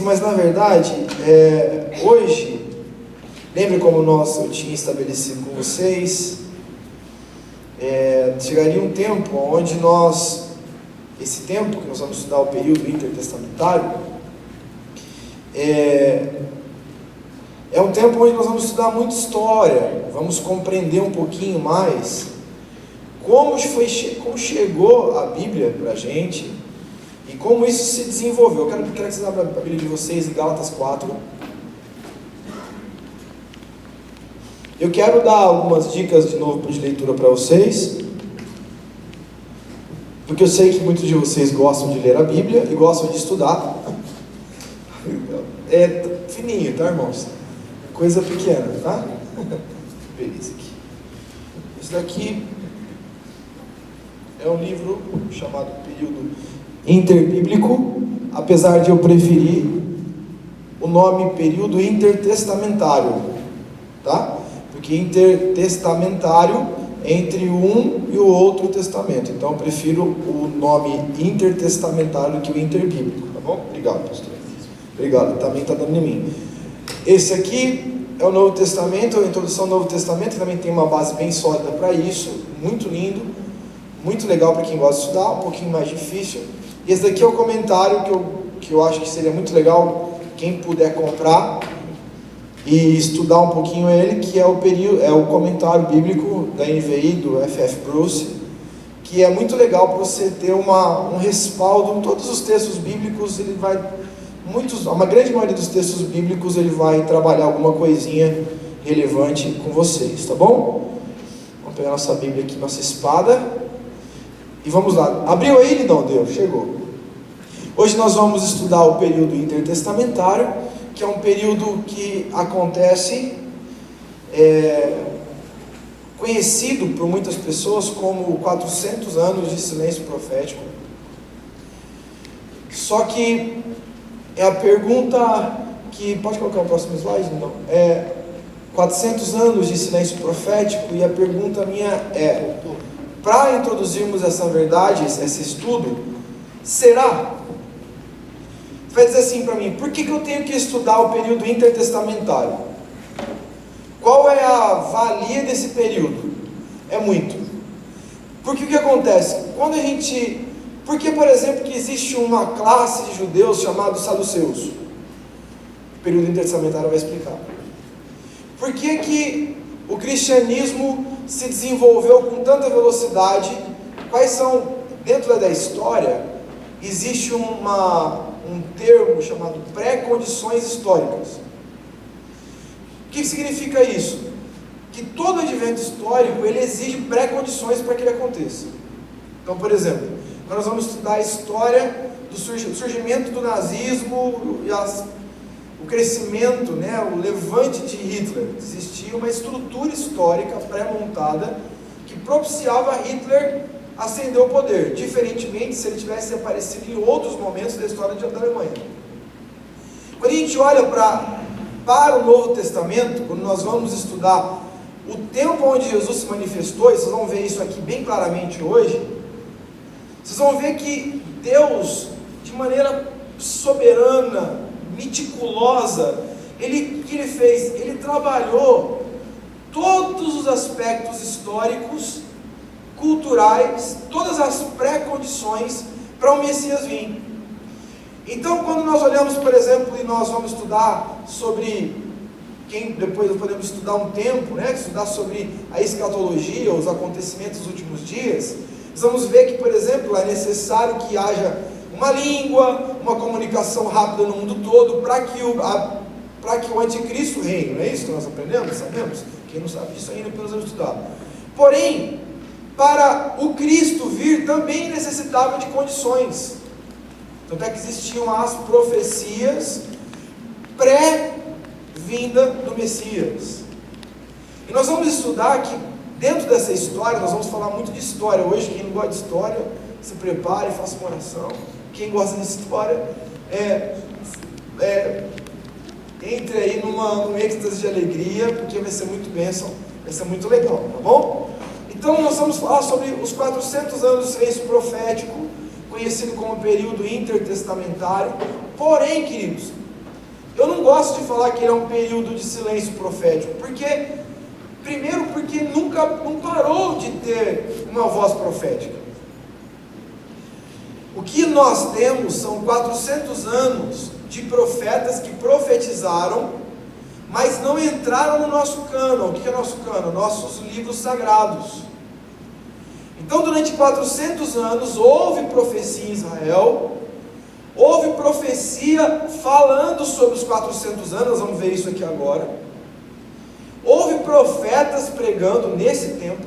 mas na verdade, hoje, lembre como eu tinha estabelecido com vocês, chegaria um tempo onde esse tempo que nós vamos estudar o período intertestamentário, é um tempo onde nós vamos estudar muita história, vamos compreender um pouquinho mais como chegou a Bíblia para a gente e como isso se desenvolveu. Eu quero que vocês abram a Bíblia de vocês em Gálatas 4. Eu quero dar algumas dicas de novo de leitura para vocês, porque eu sei que muitos de vocês gostam de ler a Bíblia e gostam de estudar. É fininho, tá, irmãos? Coisa pequena, tá? Beleza aqui. Esse daqui é um livro chamado Período Interbíblico, apesar de eu preferir o nome Período Intertestamentário, tá? Porque intertestamentário entre um e o outro testamento. Então eu prefiro o nome intertestamentário do que o interbíblico, tá bom? Obrigado, pastor. Obrigado, também está dando em mim. Esse aqui é o Novo Testamento, a introdução ao Novo Testamento, também tem uma base bem sólida para isso, muito lindo, muito legal para quem gosta de estudar, um pouquinho mais difícil. E esse daqui é o comentário que eu acho que seria muito legal quem puder comprar e estudar um pouquinho ele, que é o comentário bíblico da NVI, do F.F. Bruce, que é muito legal para você ter um respaldo. Todos os textos bíblicos, uma grande maioria dos textos bíblicos, ele vai trabalhar alguma coisinha relevante com vocês, tá bom? Vamos pegar nossa Bíblia aqui, nossa espada, e vamos lá. Abriu aí, Lidão? Deu, chegou. Hoje nós vamos estudar o período intertestamentário, que é um período que acontece, conhecido por muitas pessoas como 400 anos de silêncio profético. Só que é a pergunta que... Pode colocar o próximo slide? Não. 400 anos de silêncio profético, e a pergunta minha para introduzirmos essa verdade, esse estudo, será? Você vai dizer assim para mim: por que eu tenho que estudar o período intertestamentário? Qual é a valia desse período? É muito. Porque o que acontece? Porque, por exemplo, que existe uma classe de judeus chamados saduceus? O período intertestamentário vai explicar. Por que o cristianismo se desenvolveu com tanta velocidade? Quais são, dentro da história, existe um termo chamado pré-condições históricas. O que significa isso? Que todo advento histórico, ele exige pré-condições para que ele aconteça. Então, por exemplo, nós vamos estudar a história do surgimento do nazismo e o crescimento, o levante de Hitler. Existia uma estrutura histórica pré-montada que propiciava Hitler ascender ao poder, diferentemente se ele tivesse aparecido em outros momentos da história da Alemanha. Quando a gente olha para o Novo Testamento, quando nós vamos estudar o tempo onde Jesus se manifestou, e vocês vão ver isso aqui bem claramente hoje, vocês vão ver que Deus, de maneira soberana, meticulosa, o que ele fez? Ele trabalhou todos os aspectos históricos, culturais, todas as pré-condições para o Messias vir. Então, quando nós olhamos, por exemplo, e nós vamos estudar sobre depois nós podemos estudar um tempo, estudar sobre a escatologia, os acontecimentos dos últimos dias, nós vamos ver que, por exemplo, é necessário que haja uma língua, uma comunicação rápida no mundo todo, para que o anticristo reine. Não é isso que nós aprendemos? Sabemos? Quem não sabe disso ainda, nós vamos estudar. Porém, para o Cristo vir, também necessitava de condições. Tanto é que existiam as profecias pré-vinda do Messias. E nós vamos estudar que, dentro dessa história, nós vamos falar muito de história hoje. Quem não gosta de história, se prepare e faça uma oração. Quem gosta de história, entre aí num êxtase de alegria, porque vai ser muito bênção, vai ser muito legal, tá bom? Então nós vamos falar sobre os 400 anos do silêncio profético, conhecido como período intertestamentário. Porém, queridos, gosto de falar que ele é um período de silêncio profético, primeiro porque nunca não parou de ter uma voz profética. O que nós temos são 400 anos de profetas que profetizaram, mas não entraram no nosso cânon. O que é nosso cânon? Nossos livros sagrados. Então, durante 400 anos, houve profecia em Israel, houve profecia falando sobre os 400 anos, nós vamos ver isso aqui agora. Houve profetas pregando nesse tempo,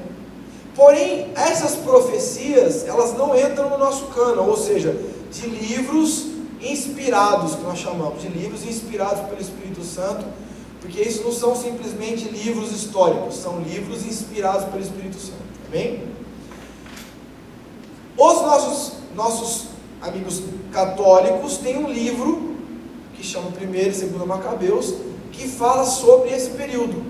porém, essas profecias, elas não entram no nosso cânon, ou seja, de livros inspirados, que nós chamamos de livros inspirados pelo Espírito Santo, porque isso não são simplesmente livros históricos, são livros inspirados pelo Espírito Santo, amém? Os nossos amigos católicos têm um livro, que chama 1º e 2º Macabeus, que fala sobre esse período,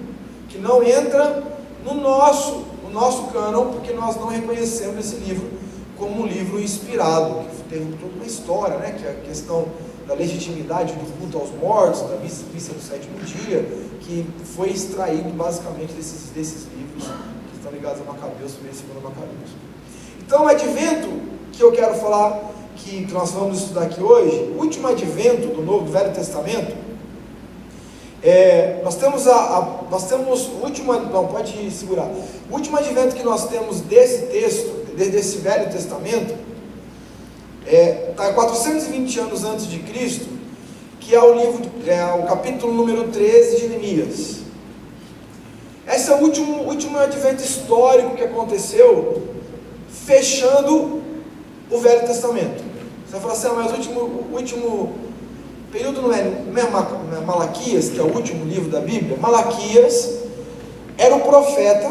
que não entra no nosso cânon, porque nós não reconhecemos esse livro como um livro inspirado, que teve toda uma história, né, que é a questão da legitimidade do culto aos mortos, da missa do 7º dia, que foi extraído basicamente desses livros que estão ligados a Macabeus, 1º e 2º Macabeus. Então, o advento que eu quero falar, que nós vamos estudar aqui hoje, o último advento do Velho Testamento, nós temos o último, não, pode segurar, o último advento que nós temos desse texto, desse Velho Testamento, está 420 anos antes de Cristo, que é o capítulo número 13 de Neemias. Esse é o último advento histórico que aconteceu, fechando o Velho Testamento. Você vai falar assim, mas o último período não é Malaquias, que é o último livro da Bíblia? Malaquias era o profeta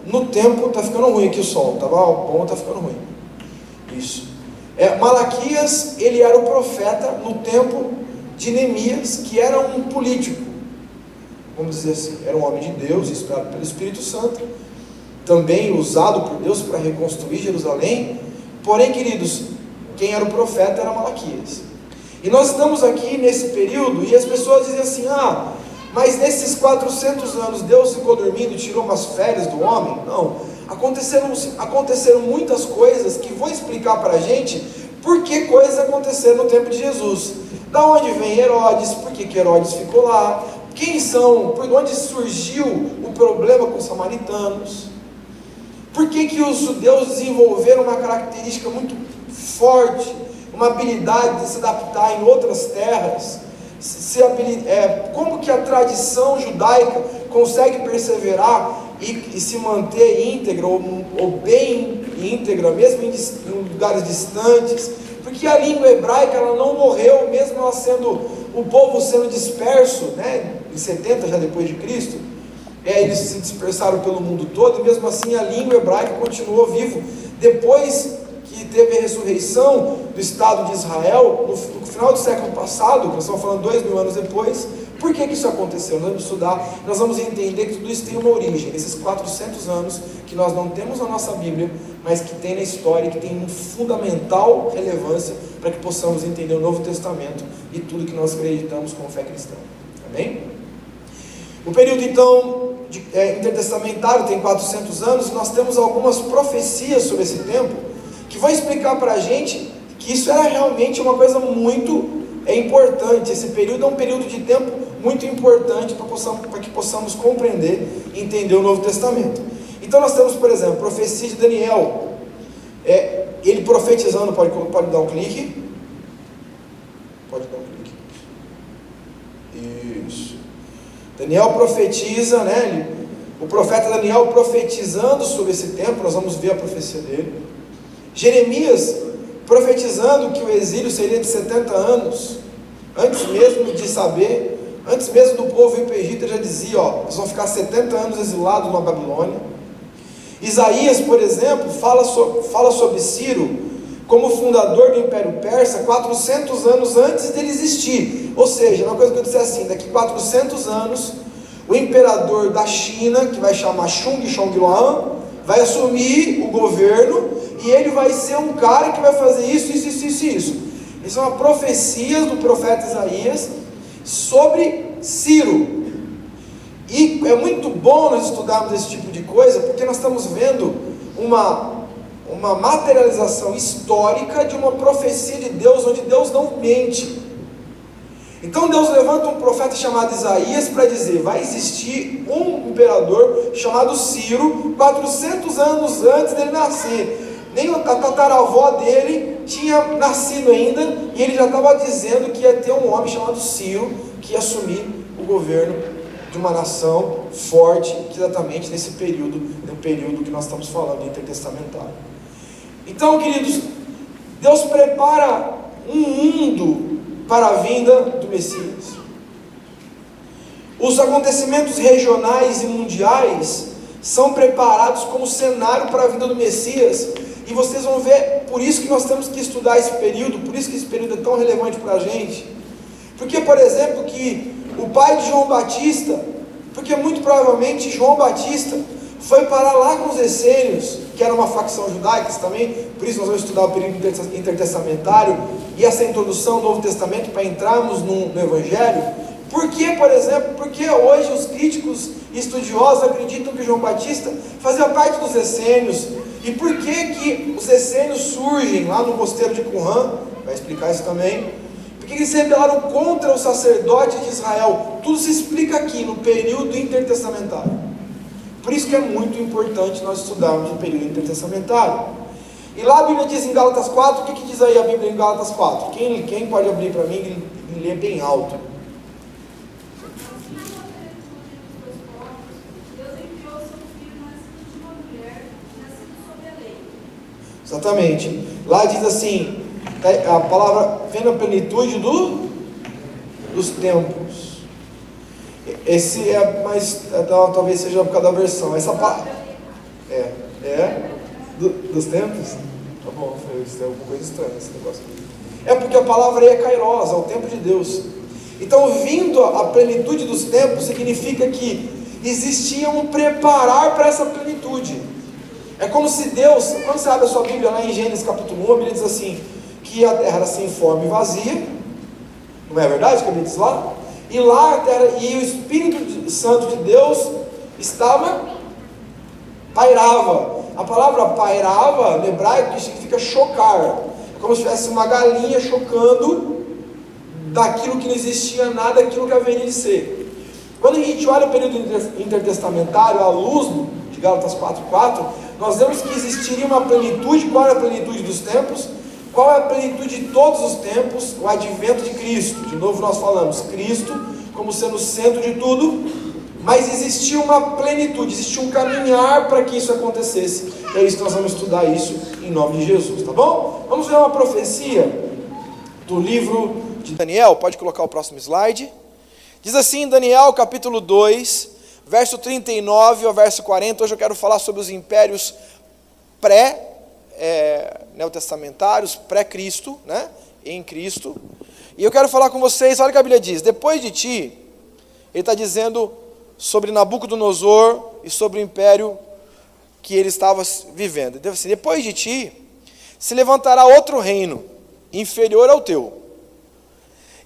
no tempo, está ficando ruim aqui o som, tá bom? Está ficando ruim. Isso. Malaquias, ele era o profeta no tempo de Neemias, que era um político, vamos dizer assim, era um homem de Deus, inspirado pelo Espírito Santo, também usado por Deus para reconstruir Jerusalém. Porém, queridos, quem era o profeta era Malaquias. E nós estamos aqui nesse período, e as pessoas dizem assim, mas nesses 400 anos Deus ficou dormindo e tirou umas férias do homem? Não, aconteceram muitas coisas que vou explicar para a gente por que coisas aconteceram no tempo de Jesus. Da onde vem Herodes, por que Herodes ficou lá, quem são, por onde surgiu o problema com os samaritanos, por que os judeus desenvolveram uma característica muito forte, uma habilidade de se adaptar em outras terras, como que a tradição judaica consegue perseverar e se manter íntegra, ou bem íntegra, mesmo em lugares distantes, porque a língua hebraica ela não morreu, mesmo ela o povo sendo disperso, né, em 70 já depois de Cristo, eles se dispersaram pelo mundo todo, e mesmo assim a língua hebraica continuou vivo, depois que teve a ressurreição do Estado de Israel, no final do século passado, nós estamos falando 2000 anos depois. Por que isso aconteceu? Nós vamos estudar, nós vamos entender que tudo isso tem uma origem, esses 400 anos que nós não temos na nossa Bíblia, mas que tem na história, que tem uma fundamental relevância para que possamos entender o Novo Testamento e tudo que nós acreditamos como fé cristã. Amém? O período então intertestamentário tem 400 anos, e nós temos algumas profecias sobre esse tempo, que vão explicar para a gente que isso era realmente uma coisa muito importante. Esse período é um período de tempo muito importante para que possamos compreender e entender o Novo Testamento. Então nós temos, por exemplo, a profecia de Daniel, ele profetizando, pode dar um clique, isso, Daniel profetiza, né, o profeta Daniel profetizando sobre esse tempo, nós vamos ver a profecia dele. Jeremias profetizando que o exílio seria de 70 anos, antes mesmo de saber, antes mesmo do povo ir para o Egito, ele já dizia, eles vão ficar 70 anos exilados na Babilônia. Isaías, por exemplo, fala sobre Ciro como fundador do Império Persa 400 anos antes dele existir, ou seja, uma coisa que eu disse assim, daqui 400 anos, o imperador da China, que vai chamar Shung Shongluan, vai assumir o governo, e ele vai ser um cara que vai fazer isso. Isso é uma profecia do profeta Isaías sobre Ciro. E é muito bom nós estudarmos esse tipo de coisa, porque nós estamos vendo uma materialização histórica de uma profecia de Deus, onde Deus não mente. Então Deus levanta um profeta chamado Isaías para dizer: vai existir um imperador chamado Ciro, 400 anos antes dele nascer. Nem a tataravó dele tinha nascido ainda, e ele já estava dizendo que ia ter um homem chamado Ciro, que ia assumir o governo de uma nação forte, exatamente nesse período, no período que nós estamos falando, intertestamentário. Então, queridos, Deus prepara um mundo para a vinda do Messias. Os acontecimentos regionais e mundiais são preparados como cenário para a vinda do Messias, e vocês vão ver, por isso que nós temos que estudar esse período, por isso que esse período é tão relevante para a gente. Porque, por exemplo, que o pai de João Batista, porque muito provavelmente João Batista foi para lá com os essênios, que era uma facção judaica também, por isso nós vamos estudar o período intertestamentário e essa introdução ao Novo Testamento para entrarmos no Evangelho. Por que, por exemplo, porque hoje os críticos estudiosos acreditam que João Batista fazia parte dos essênios, e por que os essênios surgem lá no mosteiro de Qumran, vai explicar isso também, porque eles se rebelaram contra o sacerdote de Israel. Tudo se explica aqui no período intertestamentário. Por isso que é muito importante nós estudarmos o período intertestamentário. E lá a Bíblia diz em Gálatas 4, o que diz aí a Bíblia em Gálatas 4? Quem pode abrir para mim e ler bem alto? Exatamente. Lá diz assim, a palavra vem na plenitude dos tempos. Esse é mais, talvez seja por causa da versão. Essa palavra dos tempos? Tá bom, isso é alguma coisa estranha esse negócio. É porque a palavra aí é kairos, é o tempo de Deus. Então, vindo a plenitude dos tempos, significa que existia um preparar para essa plenitude. É como se Deus, quando você abre a sua Bíblia lá em Gênesis capítulo 1, a Bíblia diz assim, que a terra era sem forma e vazia, não é verdade que a Bíblia diz lá? E lá a terra, e o Espírito Santo de Deus pairava. A palavra pairava, no hebraico, significa chocar. É como se tivesse uma galinha chocando daquilo que não existia nada, daquilo que haveria de ser. Quando a gente olha o período intertestamentário, à luz de Gálatas 4:4, nós vemos que existiria uma plenitude. Qual é a plenitude dos tempos? Qual é a plenitude de todos os tempos? O advento de Cristo. De novo nós falamos Cristo como sendo o centro de tudo, mas existia uma plenitude, existia um caminhar para que isso acontecesse. É isso que nós vamos estudar isso em nome de Jesus, tá bom? Vamos ver uma profecia do livro de Daniel. Pode colocar o próximo slide. Diz assim em Daniel capítulo 2, verso 39 ao verso 40, hoje eu quero falar sobre os impérios neotestamentários, pré-Cristo, né? Em Cristo. E eu quero falar com vocês, olha o que a Bíblia diz, depois de ti, ele está dizendo sobre Nabucodonosor e sobre o império que ele estava vivendo. Então, assim, depois de ti, se levantará outro reino, inferior ao teu,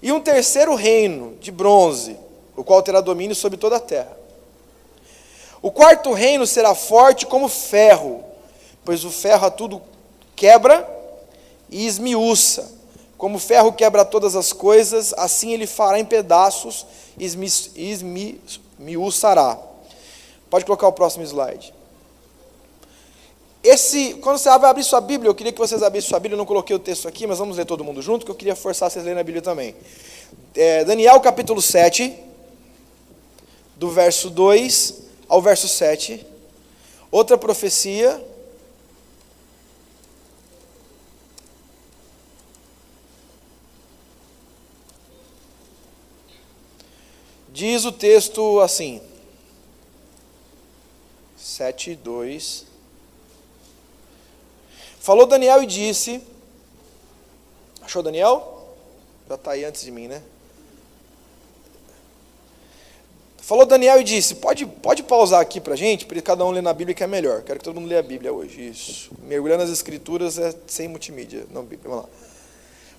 e um terceiro reino, de bronze, o qual terá domínio sobre toda a terra. O quarto reino será forte como ferro, pois o ferro a tudo quebra e esmiuça. Como o ferro quebra todas as coisas, assim ele fará em pedaços e esmiuçará. Pode colocar o próximo slide. Quando você vai abrir sua Bíblia, eu queria que vocês abrissem sua Bíblia, eu não coloquei o texto aqui, mas vamos ler todo mundo junto, que eu queria forçar vocês a lerem a Bíblia também. Daniel capítulo 7, do verso 2 ao verso 7, outra profecia. Diz o texto assim, 7, 2. Falou Daniel e disse, achou Daniel? Já está aí antes de mim, né? Falou Daniel e disse, pode pausar aqui para a gente, para cada um ler na Bíblia que é melhor. Quero que todo mundo leia a Bíblia hoje, isso. Mergulhar nas Escrituras é sem multimídia, não Bíblia, vamos lá.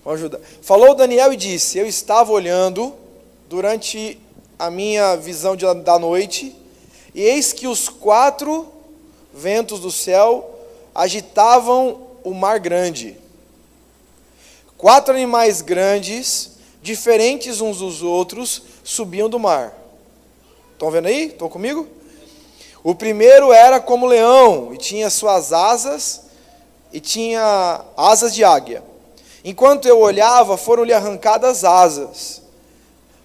Vamos ajudar. Falou Daniel e disse, eu estava olhando durante a minha visão da noite, e eis que os 4 ventos do céu agitavam o mar grande. 4 animais grandes, diferentes uns dos outros, subiam do mar. Estão vendo aí? Estão comigo? O primeiro era como leão, e tinha suas asas, e tinha asas de águia. Enquanto eu olhava, foram-lhe arrancadas asas.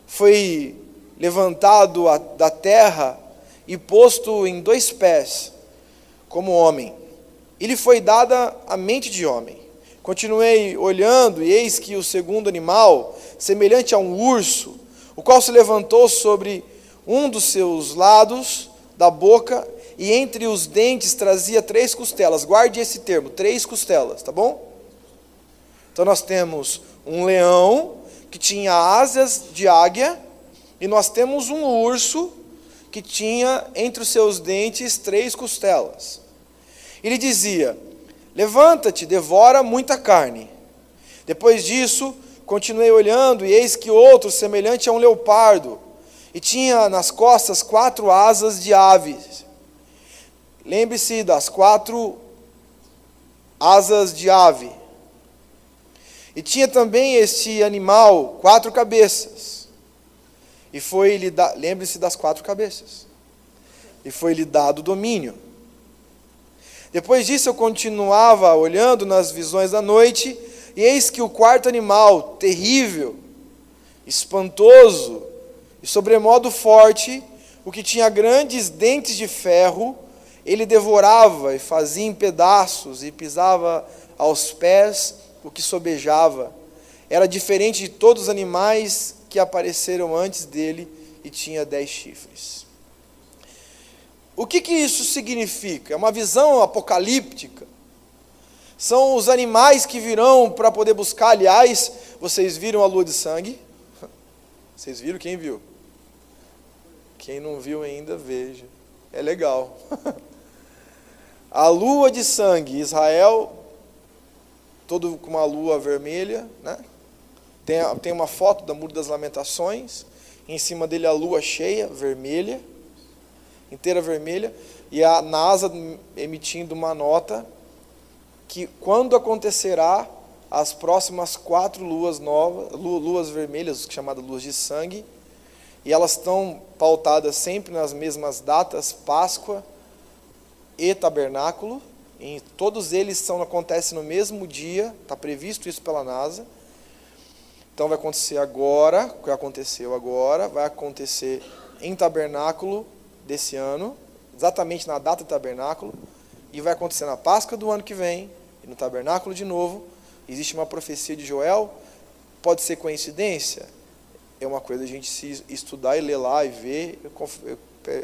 Foi levantado da terra e posto em 2 pés, como homem. E lhe foi dada a mente de homem. Continuei olhando, e eis que o segundo animal, semelhante a um urso, o qual se levantou sobre um dos seus lados da boca, e entre os dentes trazia 3 costelas. Guarde esse termo, 3 costelas, tá bom? Então nós temos um leão que tinha asas de águia, e nós temos um urso que tinha entre os seus dentes 3 costelas. Ele dizia: levanta-te, devora muita carne. Depois disso, continuei olhando, e eis que outro, semelhante a um leopardo, e tinha nas costas 4 asas de aves. Lembre-se das 4 asas de ave. E tinha também este animal 4 cabeças. E foi-lhe dado, lembre-se das 4 cabeças. E foi-lhe dado domínio. Depois disso eu continuava olhando nas visões da noite, e eis que o 4º animal, terrível, espantoso e sobremodo forte, o que tinha grandes dentes de ferro, ele devorava e fazia em pedaços, e pisava aos pés o que sobejava. Era diferente de todos os animais que apareceram antes dele, e tinha 10 chifres. O que isso significa? É uma visão apocalíptica. São os animais que virão para poder buscar. Aliás, vocês viram a lua de sangue? Vocês viram? Quem viu? Quem não viu ainda, veja. É legal. A lua de sangue, Israel, todo com uma lua vermelha, né? Tem uma foto do Muro das Lamentações, em cima dele a lua cheia, vermelha, inteira vermelha, e a NASA emitindo uma nota que quando acontecerá as próximas 4 luas novas, luas vermelhas, chamadas luas de sangue, e elas estão pautadas sempre nas mesmas datas, Páscoa e Tabernáculo, e todos eles acontecem no mesmo dia, está previsto isso pela NASA. Então vai acontecer agora, o que aconteceu agora, vai acontecer em Tabernáculo desse ano, exatamente na data do Tabernáculo, e vai acontecer na Páscoa do ano que vem, e no Tabernáculo de novo. Existe uma profecia de Joel, pode ser coincidência? É uma coisa a gente se estudar e ler lá e ver. Eu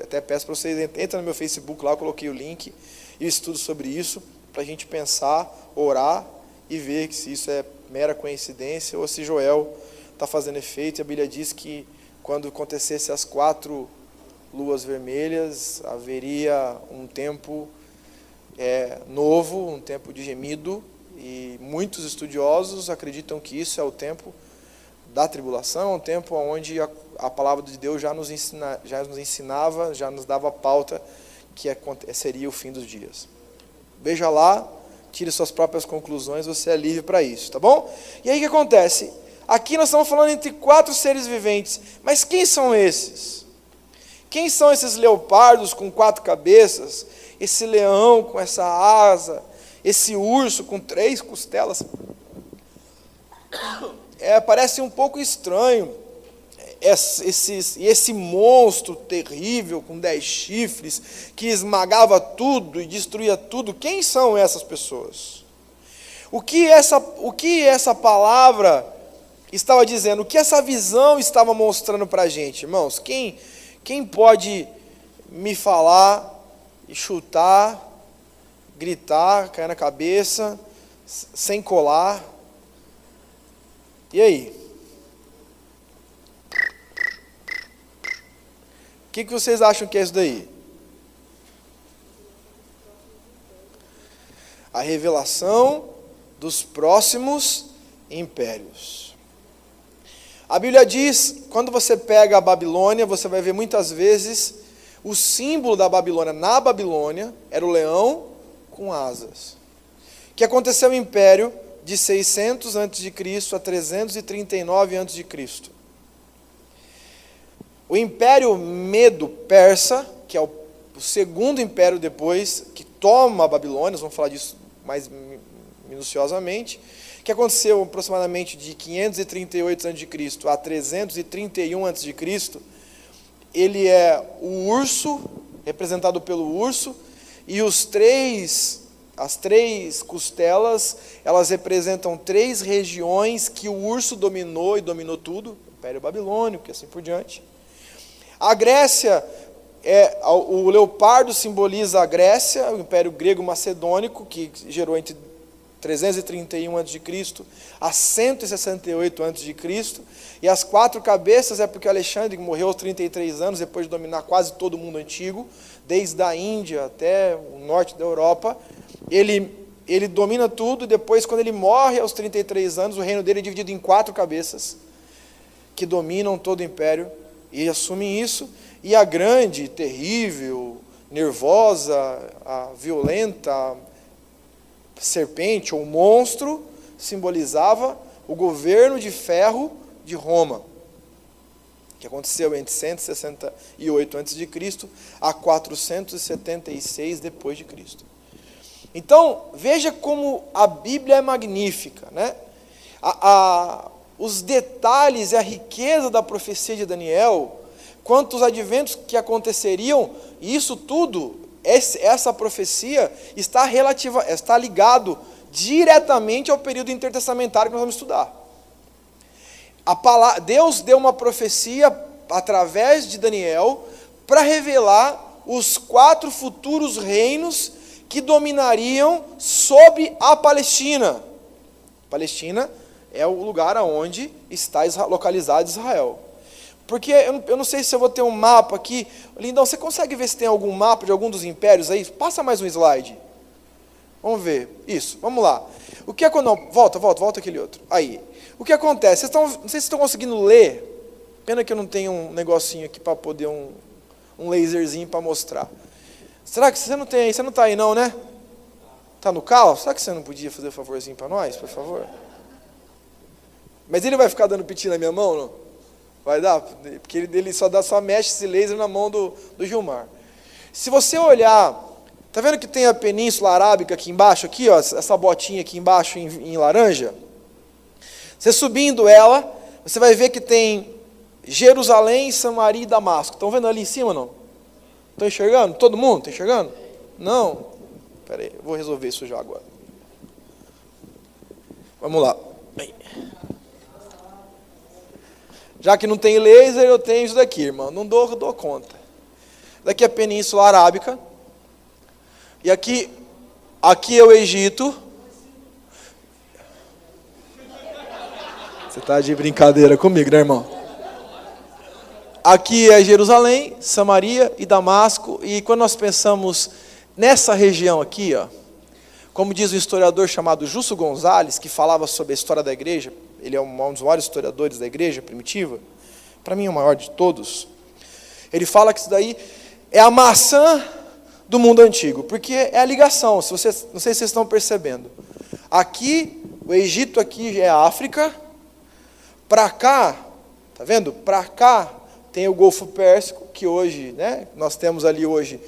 até peço para vocês, entra no meu Facebook lá, eu coloquei o link, e estudo sobre isso, para a gente pensar, orar, e ver se isso é mera coincidência, ou se Joel está fazendo efeito. E a Bíblia diz que quando acontecesse as 4 luas vermelhas, haveria um tempo novo, um tempo de gemido, e muitos estudiosos acreditam que isso é o tempo da tribulação, um tempo onde a palavra de Deus já nos ensinava, já nos dava a pauta que seria o fim dos dias. Veja lá, tire suas próprias conclusões, você é livre para isso, tá bom? E aí o que acontece? Aqui nós estamos falando entre 4 seres viventes, mas quem são esses? Quem são esses leopardos com 4 cabeças, esse leão com essa asa, esse urso com 3 costelas? Parece um pouco estranho, esse monstro terrível com 10 chifres, que esmagava tudo e destruía tudo. Quem são essas pessoas? O que essa palavra estava dizendo? O que essa visão estava mostrando para a gente? Irmãos, quem pode me falar e chutar, gritar, cair na cabeça, sem colar? E aí? O que vocês acham que é isso daí? A revelação dos próximos impérios. A Bíblia diz, quando você pega a Babilônia, você vai ver muitas vezes o símbolo da Babilônia na Babilônia era o leão com asas. Que aconteceu no Império de 600 a.C. a 339 a.C. O Império Medo-Persa, que é o segundo império depois, que toma a Babilônia, nós vamos falar disso mais minuciosamente, que aconteceu aproximadamente de 538 a.C. a 331 a.C., ele é o urso, representado pelo urso, e as três costelas, elas representam 3 regiões que o urso dominou e dominou tudo, o Império Babilônico e assim por diante. A Grécia, o leopardo simboliza a Grécia, o Império Grego-Macedônico, que gerou entre 331 a.C. a 168 a.C., e as 4 cabeças é porque Alexandre, que morreu aos 33 anos, depois de dominar quase todo o mundo antigo, desde a Índia até o norte da Europa, ele domina tudo, e depois, quando ele morre aos 33 anos, o reino dele é dividido em 4 cabeças, que dominam todo o império, e assumem isso, e a grande, terrível, nervosa, a violenta, a serpente ou monstro, simbolizava o governo de ferro de Roma, que aconteceu entre 168 a.C. a 476 depois de Cristo. Então, veja como a Bíblia é magnífica, né? Os detalhes e a riqueza da profecia de Daniel, quanto os adventos que aconteceriam, e isso tudo, essa profecia está ligado diretamente ao período intertestamentário que nós vamos estudar. Deus deu uma profecia através de Daniel para revelar os 4 futuros reinos que dominariam sobre a Palestina. Palestina é o lugar onde está localizado Israel. Porque eu não sei se eu vou ter um mapa aqui. Lindão, você consegue ver se tem algum mapa de algum dos impérios aí? Passa mais um slide. Vamos ver. Isso, vamos lá. O que é quando... Não, volta aquele outro. Aí. O que acontece? Não sei se vocês estão conseguindo ler. Pena que eu não tenho um negocinho aqui para poder, um laserzinho para mostrar. Será que você não tem aí? Você não está aí não, né? Está no carro? Será que você não podia fazer um favorzinho para nós, por favor? Mas ele vai ficar dando piti na minha mão, não? Vai dar? Porque ele só mexe esse laser na mão do Gilmar. Se você olhar, tá vendo que tem a Península Arábica aqui embaixo, aqui, ó, essa botinha aqui embaixo em laranja? Você subindo ela, você vai ver que tem Jerusalém, Samaria e Damasco. Estão vendo ali em cima, não? Estão enxergando? Todo mundo está enxergando? Não? Espera aí, eu vou resolver isso já agora. Vamos lá. Já que não tem laser, eu tenho isso daqui, irmão. Não dou conta. Daqui é a Península Arábica. E aqui é o Egito. Você está de brincadeira comigo, né, irmão? Aqui é Jerusalém, Samaria e Damasco. E quando nós pensamos nessa região aqui, ó, como diz um historiador chamado Justo Gonzalez, que falava sobre a história da igreja, ele é um dos maiores historiadores da igreja primitiva, para mim é o maior de todos. Ele fala que isso daí é a maçã do mundo antigo, porque é a ligação, não sei se vocês estão percebendo. Aqui, o Egito aqui é a África, para cá, tá vendo? Para cá tem o Golfo Pérsico, que hoje, né, nós temos ali hoje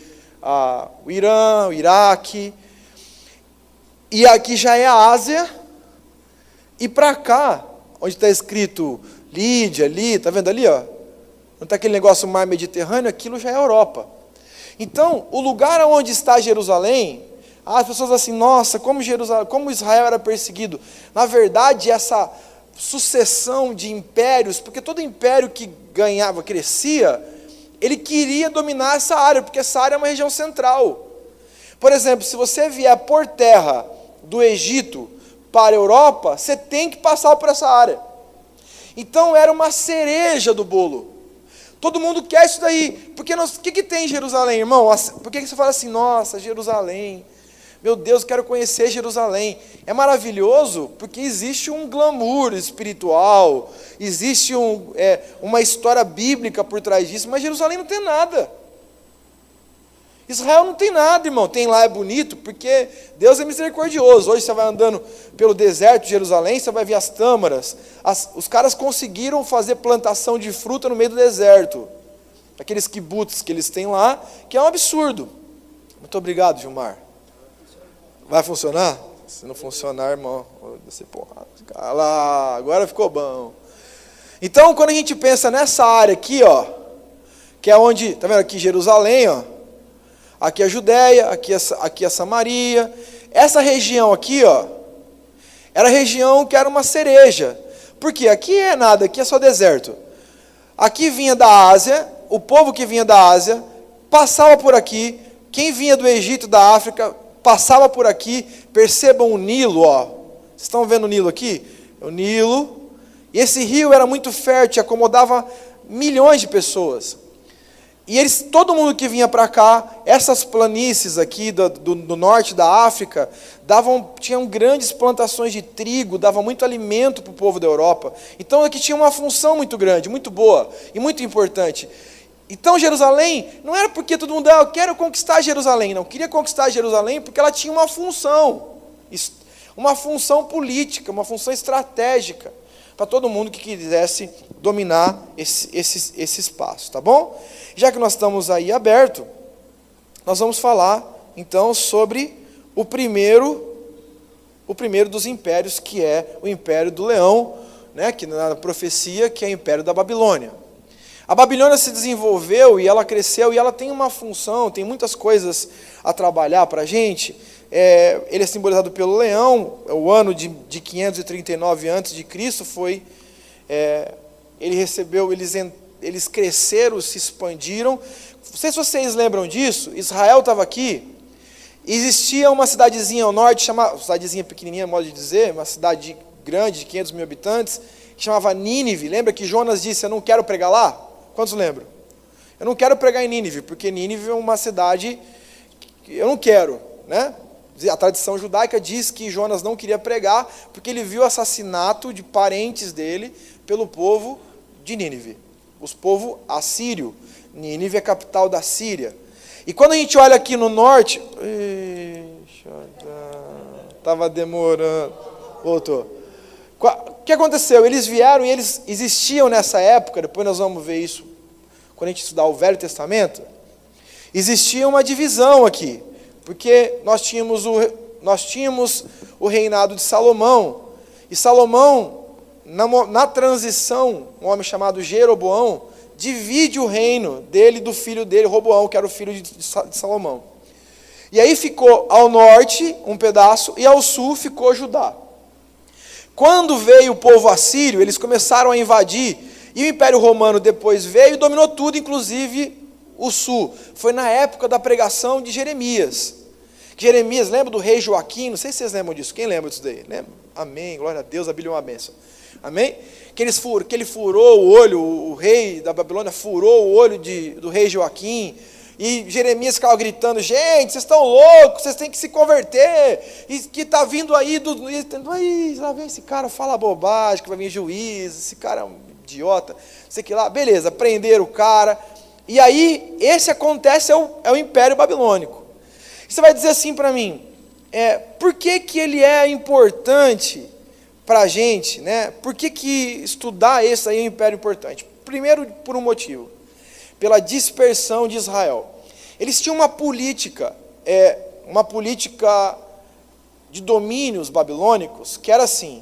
o Irã, o Iraque, e aqui já é a Ásia, e para cá, onde está escrito Lídia, ali, tá vendo ali, ó? Não está aquele negócio mar Mediterrâneo, aquilo já é a Europa. Então, o lugar onde está Jerusalém, as pessoas assim, nossa, como Israel era perseguido. Na verdade, essa sucessão de impérios, porque todo império que ganhava, crescia, ele queria dominar essa área, porque essa área é uma região central. Por exemplo, se você vier por terra do Egito para a Europa, você tem que passar por essa área. Então era uma cereja do bolo. Todo mundo quer isso daí. Porque o que tem em Jerusalém, irmão? Por que você fala assim, nossa, Jerusalém? Meu Deus, quero conhecer Jerusalém. É maravilhoso porque existe um glamour espiritual, existe uma história bíblica por trás disso, mas Jerusalém não tem nada. Israel não tem nada, irmão. Tem lá, é bonito, porque Deus é misericordioso. Hoje você vai andando pelo deserto de Jerusalém, você vai ver as tâmaras. Os caras conseguiram fazer plantação de fruta no meio do deserto. Aqueles kibbutz que eles têm lá, que é um absurdo. Muito obrigado, Gilmar. Vai funcionar? Se não funcionar, irmão, vou descer porrada. Lá, agora ficou bom. Então, quando a gente pensa nessa área aqui, ó, que é onde, tá vendo aqui Jerusalém, ó, aqui é a Judéia, aqui é Samaria. Essa região aqui, ó, era a região que era uma cereja. Porque aqui é nada, aqui é só deserto. Aqui vinha da Ásia, o povo que vinha da Ásia, passava por aqui. Quem vinha do Egito, da África, passava por aqui. Percebam o Nilo, ó. Vocês estão vendo o Nilo aqui? O Nilo. E esse rio era muito fértil, acomodava milhões de pessoas. E todo mundo que vinha para cá, essas planícies aqui do norte da África, tinham grandes plantações de trigo, davam muito alimento para o povo da Europa. Então aqui tinha uma função muito grande, muito boa e muito importante. Então Jerusalém, não era porque todo mundo, eu quero conquistar Jerusalém, não. Queria conquistar Jerusalém porque ela tinha uma função política, uma função estratégica, para todo mundo que quisesse dominar esse espaço, tá bom? Já que nós estamos aí aberto, nós vamos falar, então, sobre o primeiro dos impérios, que é o Império do Leão, né, que na profecia, que é o Império da Babilônia. A Babilônia se desenvolveu e ela cresceu, e ela tem uma função, tem muitas coisas a trabalhar para a gente. Ele é simbolizado pelo leão. O ano de 539 a.C. foi... eles cresceram, se expandiram. Não sei se vocês lembram disso. Israel estava aqui. Existia uma cidadezinha ao norte, cidadezinha pequenininha, modo de dizer, uma cidade grande, de 500 mil habitantes, que chamava Nínive. Lembra que Jonas disse, eu não quero pregar lá? Quantos lembram? Eu não quero pregar em Nínive, porque Nínive é uma cidade que eu não quero, né? A tradição judaica diz que Jonas não queria pregar, porque ele viu o assassinato de parentes dele pelo povo de Nínive. Os povo assírio. Nínive é a capital da Síria. E quando a gente olha aqui no norte... Estava demorando. Voltou. O que aconteceu? Eles vieram e eles existiam nessa época, depois nós vamos ver isso quando a gente estudar o Velho Testamento. Existia uma divisão aqui, porque nós tínhamos o reinado de Salomão, e Salomão, na transição, um homem chamado Jeroboão, divide o reino dele do filho dele, Roboão, que era o filho de Salomão. E aí ficou ao norte um pedaço, e ao sul ficou Judá. Quando veio o povo assírio, eles começaram a invadir, e o Império Romano depois veio e dominou tudo, inclusive o sul. Foi na época da pregação de Jeremias. Jeremias, lembra do rei Joaquim? Não sei se vocês lembram disso. Quem lembra disso daí? Lembra? Amém, glória a Deus, a Bíblia é uma bênção. Amém? Que ele furou o olho, o rei da Babilônia furou o olho do rei Joaquim, e Jeremias ficava gritando, gente, vocês estão loucos, vocês têm que se converter, e que está vindo aí, lá vem esse cara, fala bobagem, que vai vir juiz, esse cara é um idiota, sei que lá, beleza, prenderam o cara, e aí, esse acontece, é o Império Babilônico. Você vai dizer assim para mim, por que ele é importante para a gente, né? Por que estudar esse aí é um império importante? Primeiro, por um motivo, pela dispersão de Israel. Eles tinham uma política de domínios babilônicos, que era assim,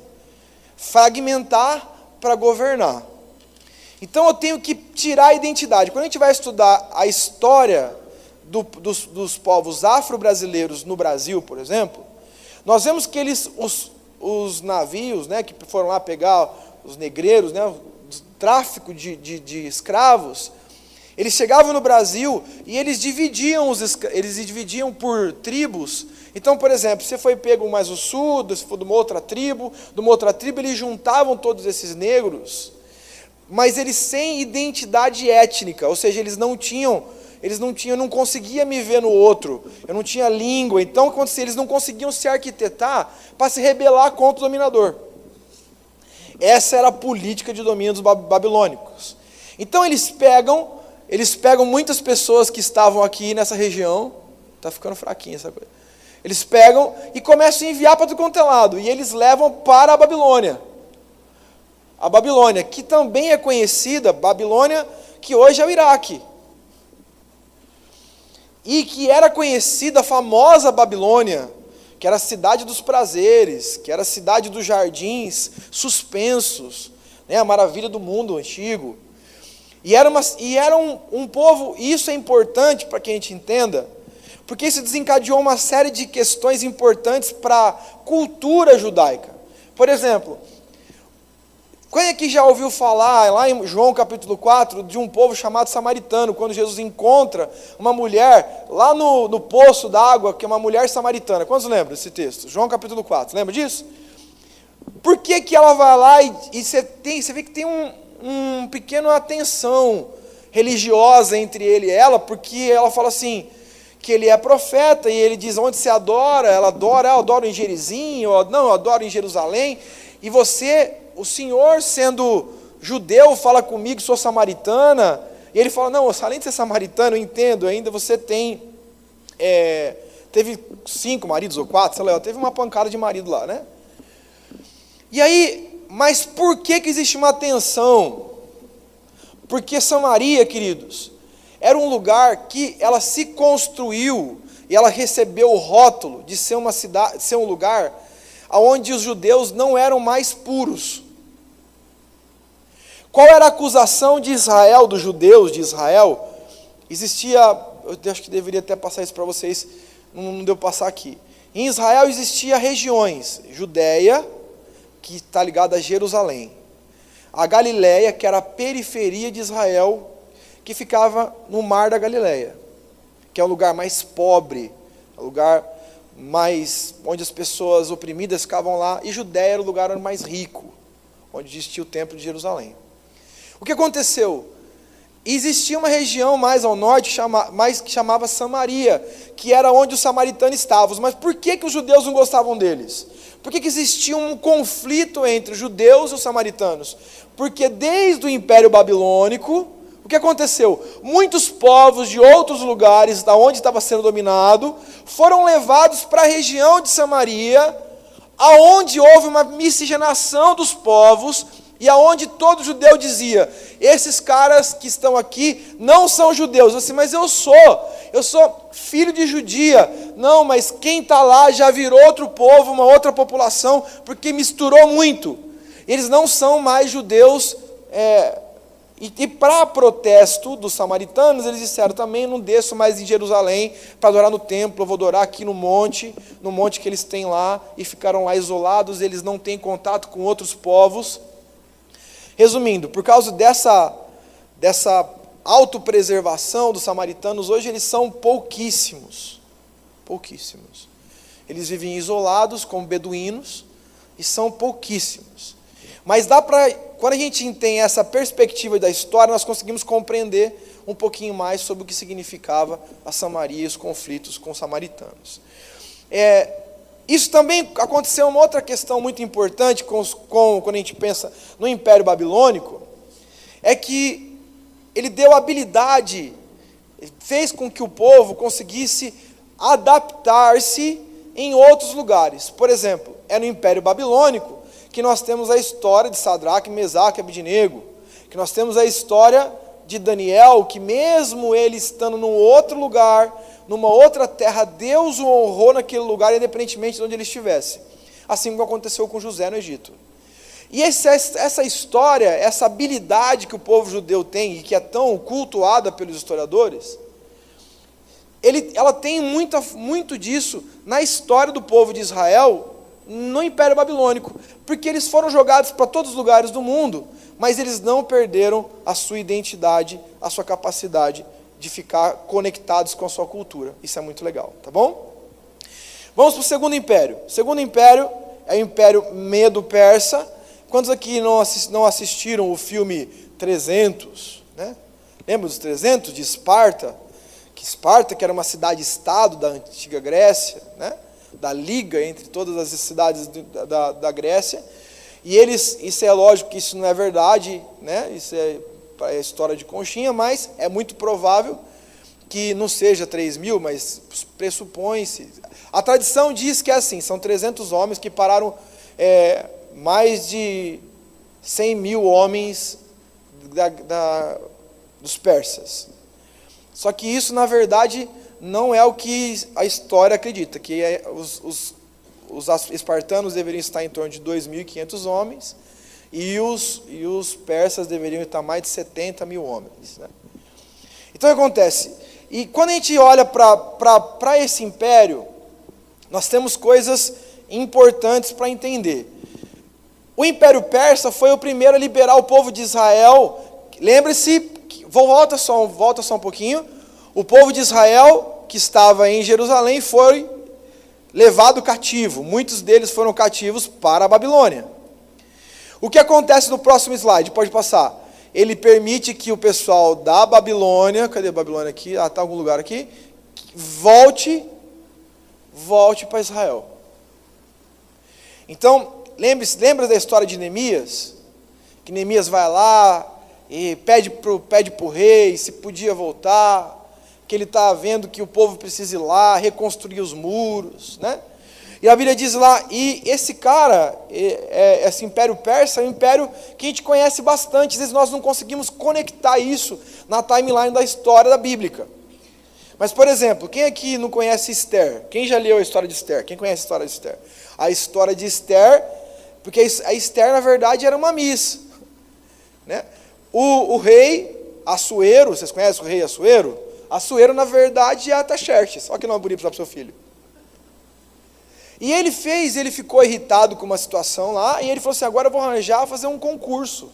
fragmentar para governar. Então eu tenho que tirar a identidade. Quando a gente vai estudar a história dos povos afro-brasileiros no Brasil, por exemplo, nós vemos que os navios, né, que foram lá pegar os negreiros, né, o tráfico de escravos, eles chegavam no Brasil e eles dividiam por tribos. Então, por exemplo, se foi pego mais o sul, se for de uma outra tribo, eles juntavam todos esses negros, mas eles sem identidade étnica, ou seja, eles não tinham eu não conseguia me ver no outro, eu não tinha língua, então eles não conseguiam se arquitetar para se rebelar contra o dominador. Essa era a política de domínio dos babilônicos. Então eles pegam muitas pessoas que estavam aqui nessa região, está ficando fraquinha essa coisa, eles pegam e começam a enviar para todo quanto é lado, e eles levam para a Babilônia. A Babilônia, que também é conhecida, Babilônia, que hoje é o Iraque. E que era conhecida a famosa Babilônia, que era a cidade dos prazeres, que era a cidade dos jardins suspensos, né, a maravilha do mundo antigo. E era um povo, e isso é importante para que a gente entenda, porque isso desencadeou uma série de questões importantes para a cultura judaica. Por exemplo, quem aqui já ouviu falar, lá em João capítulo 4, de um povo chamado samaritano, quando Jesus encontra uma mulher lá no poço d'água, que é uma mulher samaritana. Quantos lembram desse texto? João capítulo 4, lembra disso? Por que ela vai lá e você vê que tem uma pequena tensão religiosa entre ele e ela, porque ela fala assim, que ele é profeta, e ele diz, onde você adora? Ela adora, eu adoro em Gerizim, eu adoro em Jerusalém, e você... O senhor, sendo judeu, fala comigo, sou samaritana. E ele fala, não, além de ser samaritano, eu entendo, ainda você teve 5 maridos ou 4, sei lá, teve uma pancada de marido lá, né? E aí, mas por que existe uma tensão? Porque Samaria, queridos, era um lugar que ela se construiu, e ela recebeu o rótulo de ser uma cidade, ser um lugar onde os judeus não eram mais puros. Qual era a acusação de Israel, dos judeus de Israel? Existia, eu acho que deveria até passar isso para vocês, não deu passar aqui. Em Israel existia regiões, Judeia, que está ligada a Jerusalém, a Galileia, que era a periferia de Israel, que ficava no mar da Galileia, que é o lugar mais pobre, o lugar mais onde as pessoas oprimidas ficavam lá, e Judeia era o lugar mais rico, onde existia o templo de Jerusalém. O que aconteceu? Existia uma região mais ao norte, que chamava Samaria, que era onde os samaritanos estavam. Mas por que os judeus não gostavam deles? Por que existia um conflito entre os judeus e os samaritanos? Porque desde o Império Babilônico, o que aconteceu? Muitos povos de outros lugares, da onde estava sendo dominado, foram levados para a região de Samaria, aonde houve uma miscigenação dos povos, e aonde todo judeu dizia, esses caras que estão aqui não são judeus. Eu disse, mas eu sou filho de judia. Não, mas quem está lá já virou outro povo, uma outra população, porque misturou muito. Eles não são mais judeus. E para protesto dos samaritanos, eles disseram também, não desço mais em Jerusalém para adorar no templo, eu vou adorar aqui no monte que eles têm lá, e ficaram lá isolados, eles não têm contato com outros povos. Resumindo, por causa dessa autopreservação dos samaritanos, hoje eles são pouquíssimos. Eles vivem isolados como beduínos e são pouquíssimos. Mas quando a gente tem essa perspectiva da história, nós conseguimos compreender um pouquinho mais sobre o que significava a Samaria e os conflitos com os samaritanos. Isso também aconteceu uma outra questão muito importante quando a gente pensa no Império Babilônico, é que ele deu habilidade, fez com que o povo conseguisse adaptar-se em outros lugares. Por exemplo, é no Império Babilônico que nós temos a história de Sadraque, Mesaque e Abidnego, que nós temos a história de Daniel, que mesmo ele estando num outro lugar, numa outra terra, Deus o honrou naquele lugar, independentemente de onde ele estivesse. Assim como aconteceu com José no Egito. E essa história, essa habilidade que o povo judeu tem, e que é tão cultuada pelos historiadores, ela tem muito disso na história do povo de Israel, no Império Babilônico, porque eles foram jogados para todos os lugares do mundo, mas eles não perderam a sua identidade, a sua capacidade de ficar conectados com a sua cultura. Isso é muito legal, tá bom? Vamos para o segundo império. O segundo império é o Império Medo-Persa. Quantos aqui não assistiram o filme 300? Né? Lembra dos 300 de Esparta? Esparta, que era uma cidade-estado da antiga Grécia, né? Da liga entre todas as cidades da Grécia, e eles, isso é lógico que isso não é verdade, né? Isso é história de conchinha, mas é muito provável que não seja 3.000, mas pressupõe-se. A tradição diz que é assim, são 300 homens que pararam mais de 100.000 homens dos persas. Só que isso, na verdade, não é o que a história acredita, que os espartanos deveriam estar em torno de 2.500 homens, e os persas deveriam estar mais de 70.000 homens, né? Então, o que acontece? E quando a gente olha para esse império, nós temos coisas importantes para entender. O Império Persa foi o primeiro a liberar o povo de Israel. Lembre-se, volta só um pouquinho, o povo de Israel, que estava em Jerusalém, foi levado cativo. Muitos deles foram cativos para a Babilônia. O que acontece no próximo slide? Pode passar. Ele permite que o pessoal da Babilônia, cadê a Babilônia aqui? Está em algum lugar aqui. Volte para Israel. Então, lembra da história de Neemias? Que Neemias vai lá e pede para o rei se podia voltar, que ele está vendo que o povo precisa ir lá, reconstruir os muros, né? E a Bíblia diz lá, e esse cara, esse Império Persa, é um império que a gente conhece bastante, às vezes nós não conseguimos conectar isso na timeline da história da Bíblica. Mas, por exemplo, quem aqui não conhece Esther? Quem já leu a história de Esther? Quem conhece a história de Esther? A história de Esther, porque a Esther, na verdade, era uma miss, né? O rei Assuero, vocês conhecem o rei Assuero? Assuero, na verdade, é Artaxerxes. Olha que nome bonito para o seu filho. E ele ficou irritado com uma situação lá, e ele falou assim, agora eu vou arranjar, fazer um concurso.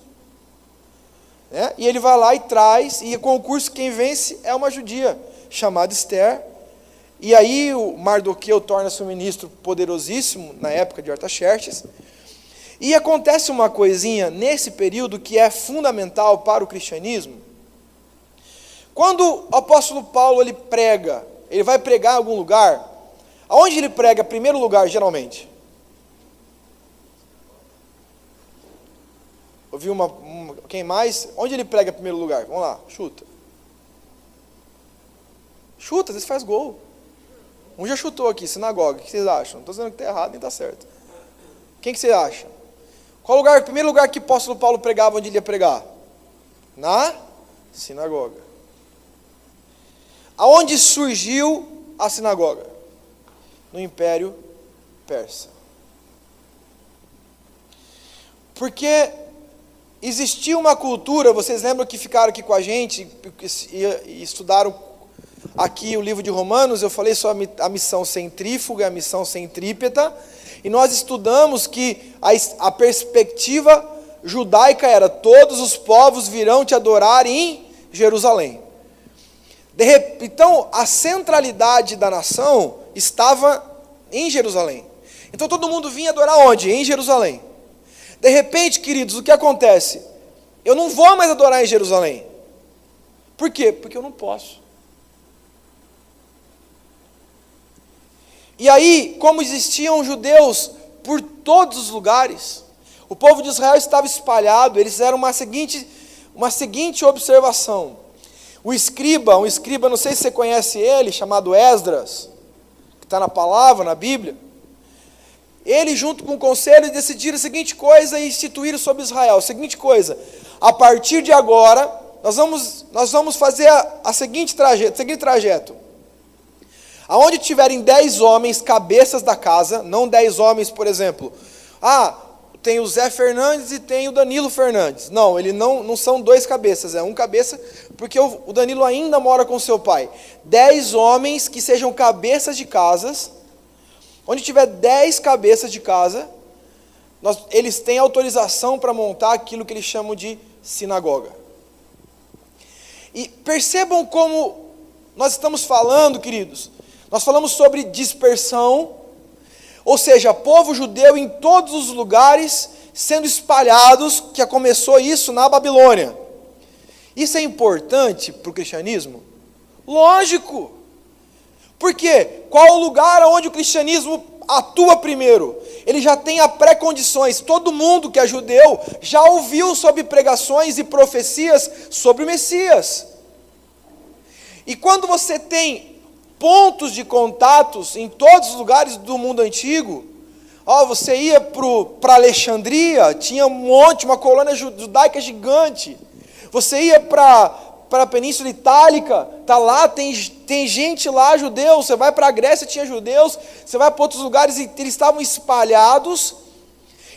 Né? E ele vai lá e traz, e o concurso quem vence é uma judia, chamada Esther. E aí o Mardoqueu torna-se um ministro poderosíssimo, na época de Artaxerxes. E acontece uma coisinha nesse período que é fundamental para o cristianismo. Quando o apóstolo Paulo ele vai pregar em algum lugar, aonde ele prega em primeiro lugar, geralmente? Ouvi quem mais? Onde ele prega em primeiro lugar? Vamos lá, chuta. Chuta, às vezes faz gol. Um já chutou aqui, sinagoga. O que vocês acham? Não estou dizendo que está errado, nem está certo. Quem que você acha? Qual o primeiro lugar que o apóstolo Paulo pregava, onde ele ia pregar? Na sinagoga. Aonde surgiu a sinagoga? No Império Persa. Porque existia uma cultura, vocês lembram que ficaram aqui com a gente e estudaram aqui o livro de Romanos, eu falei sobre a missão centrífuga, a missão centrípeta, e nós estudamos que a perspectiva judaica era, todos os povos virão te adorar em Jerusalém. Então, a centralidade da nação estava em Jerusalém. Então, todo mundo vinha adorar onde? Em Jerusalém. De repente, queridos, o que acontece? Eu não vou mais adorar em Jerusalém. Por quê? Porque eu não posso. E aí, como existiam judeus por todos os lugares, o povo de Israel estava espalhado, eles fizeram uma seguinte observação. Um escriba, não sei se você conhece ele, chamado Esdras, que está na palavra, na Bíblia, ele junto com o conselho decidiram a seguinte coisa e instituíram sobre Israel, a seguinte coisa, a partir de agora, nós vamos fazer o seguinte trajeto, aonde tiverem 10 homens, cabeças da casa, não 10 homens, por exemplo, tem o Zé Fernandes e tem o Danilo Fernandes. Não, ele não são 2 cabeças, é um cabeça, porque o Danilo ainda mora com seu pai. 10 homens que sejam cabeças de casas, onde tiver 10 cabeças de casa, eles têm autorização para montar aquilo que eles chamam de sinagoga. E percebam como nós estamos falando, queridos, nós falamos sobre dispersão, ou seja, povo judeu em todos os lugares sendo espalhados, que começou isso na Babilônia. Isso é importante para o cristianismo? Lógico. Por quê? Qual o lugar onde o cristianismo atua primeiro? Ele já tem as pré-condições. Todo mundo que é judeu já ouviu sobre pregações e profecias sobre o Messias. E quando você tem pontos de contatos em todos os lugares do mundo antigo, você ia para Alexandria, tinha um monte, uma colônia judaica gigante. Você ia para a Península Itálica, tá lá, tem gente lá, judeus. Você vai para a Grécia, tinha judeus. Você vai para outros lugares e eles estavam espalhados.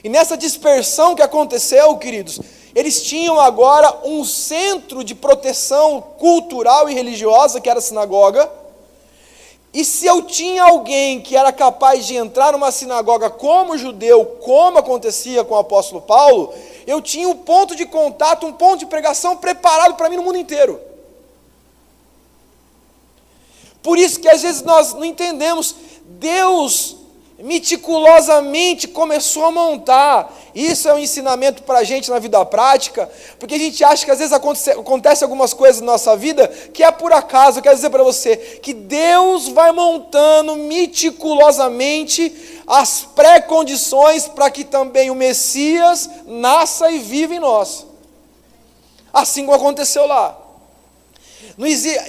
E nessa dispersão que aconteceu, queridos, eles tinham agora um centro de proteção cultural e religiosa, que era a sinagoga. E se eu tinha alguém que era capaz de entrar numa sinagoga como judeu, como acontecia com o apóstolo Paulo, eu tinha um ponto de contato, um ponto de pregação preparado para mim no mundo inteiro. Por isso que às vezes nós não entendemos, Deus meticulosamente começou a montar. Isso é um ensinamento para a gente na vida prática, porque a gente acha que às vezes acontece algumas coisas na nossa vida que é por acaso. Eu quero dizer para você que Deus vai montando meticulosamente as pré-condições para que também o Messias nasça e viva em nós, assim como aconteceu lá.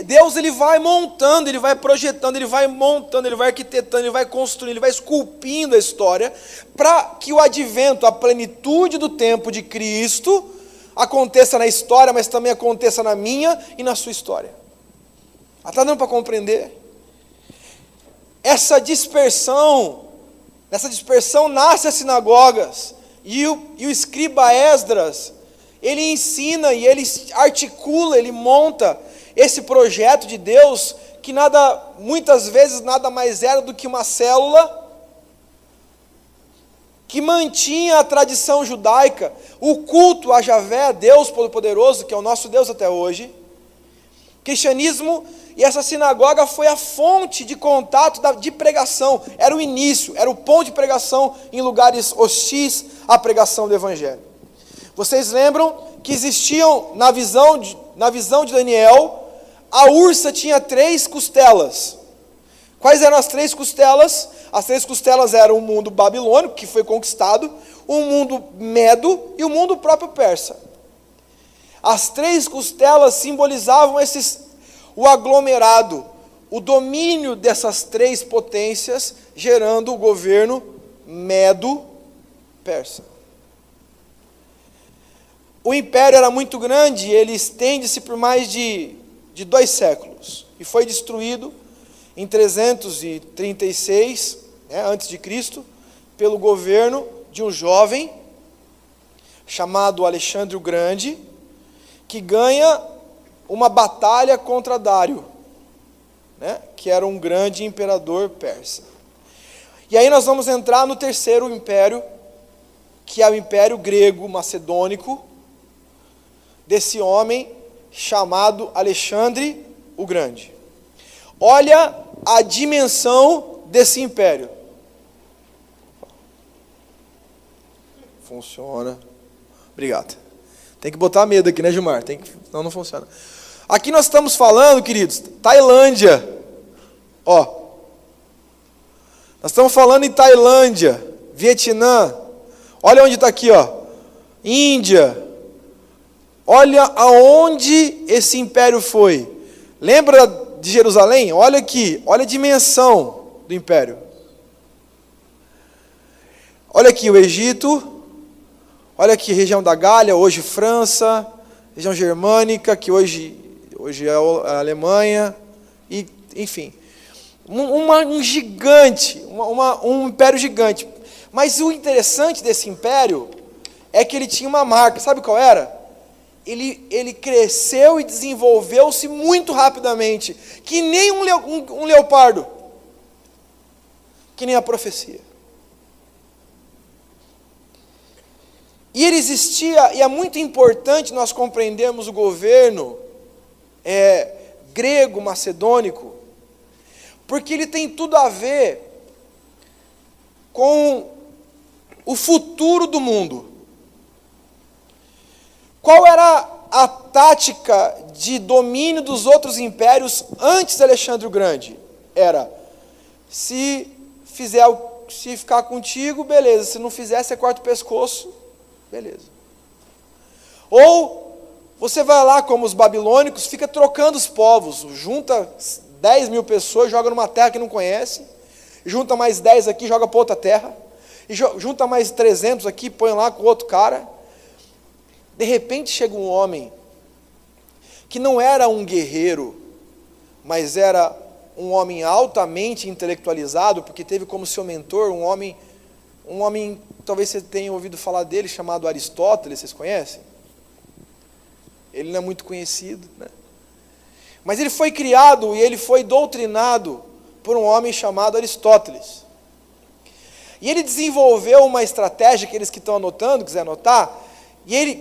Deus, ele vai montando, ele vai projetando, ele vai montando, ele vai arquitetando, ele vai construindo, ele vai esculpindo a história, para que o advento, a plenitude do tempo de Cristo, aconteça na história, mas também aconteça na minha e na sua história. Está dando para compreender? Essa dispersão nasce as sinagogas, e o escriba Esdras, ele ensina e ele articula, ele monta esse projeto de Deus, que muitas vezes nada mais era do que uma célula que mantinha a tradição judaica, o culto a Javé, Deus Todo-Poderoso, que é o nosso Deus até hoje. O cristianismo e essa sinagoga foi a fonte de contato de pregação, era o início, era o ponto de pregação em lugares hostis à pregação do Evangelho. Vocês lembram que existiam, na visão de Daniel, a ursa tinha 3 costelas. Quais eram as 3 costelas? As 3 costelas eram o mundo babilônico, que foi conquistado, o mundo medo e o mundo próprio persa. As 3 costelas simbolizavam o aglomerado, o domínio dessas 3 potências, gerando o governo medo-persa. O império era muito grande, ele estende-se por mais de 2 séculos, e foi destruído em 336, antes de Cristo, pelo governo de um jovem, chamado Alexandre o Grande, que ganha uma batalha contra Dário, que era um grande imperador persa. E aí nós vamos entrar no terceiro império, que é o Império Grego Macedônico, desse homem chamado Alexandre o Grande. Olha a dimensão desse império. Funciona. Obrigado. Tem que botar medo aqui, né, Gilmar? Senão não funciona. Aqui nós estamos falando, queridos, Tailândia. Nós estamos falando em Tailândia, Vietnã. Olha onde está aqui, Índia. Olha aonde esse império foi. Lembra de Jerusalém? Olha aqui, olha a dimensão do império. Olha aqui o Egito, olha aqui a região da Gália, hoje França, região germânica, que hoje é a Alemanha, e, enfim. Um gigante, um império gigante. Mas o interessante desse império é que ele tinha uma marca, sabe qual era? Ele cresceu e desenvolveu-se muito rapidamente, que nem um leopardo, que nem a profecia. E ele existia, e é muito importante nós compreendermos o governo grego, macedônico, porque ele tem tudo a ver com o futuro do mundo. Qual era a tática de domínio dos outros impérios antes de Alexandre o Grande? Era, se ficar contigo, beleza, se não fizer, você corta o pescoço, beleza. Ou você vai lá, como os babilônicos, fica trocando os povos, junta 10 mil pessoas, joga numa terra que não conhece, junta mais 10 aqui, joga para outra terra, e junta mais 300 aqui, põe lá com outro cara. De repente chega um homem que não era um guerreiro, mas era um homem altamente intelectualizado, porque teve como seu mentor um homem, talvez você tenha ouvido falar dele, chamado Aristóteles, vocês conhecem? Ele não é muito conhecido, né? Mas ele foi criado e ele foi doutrinado por um homem chamado Aristóteles. E ele desenvolveu uma estratégia, aqueles que estão anotando, quiser anotar,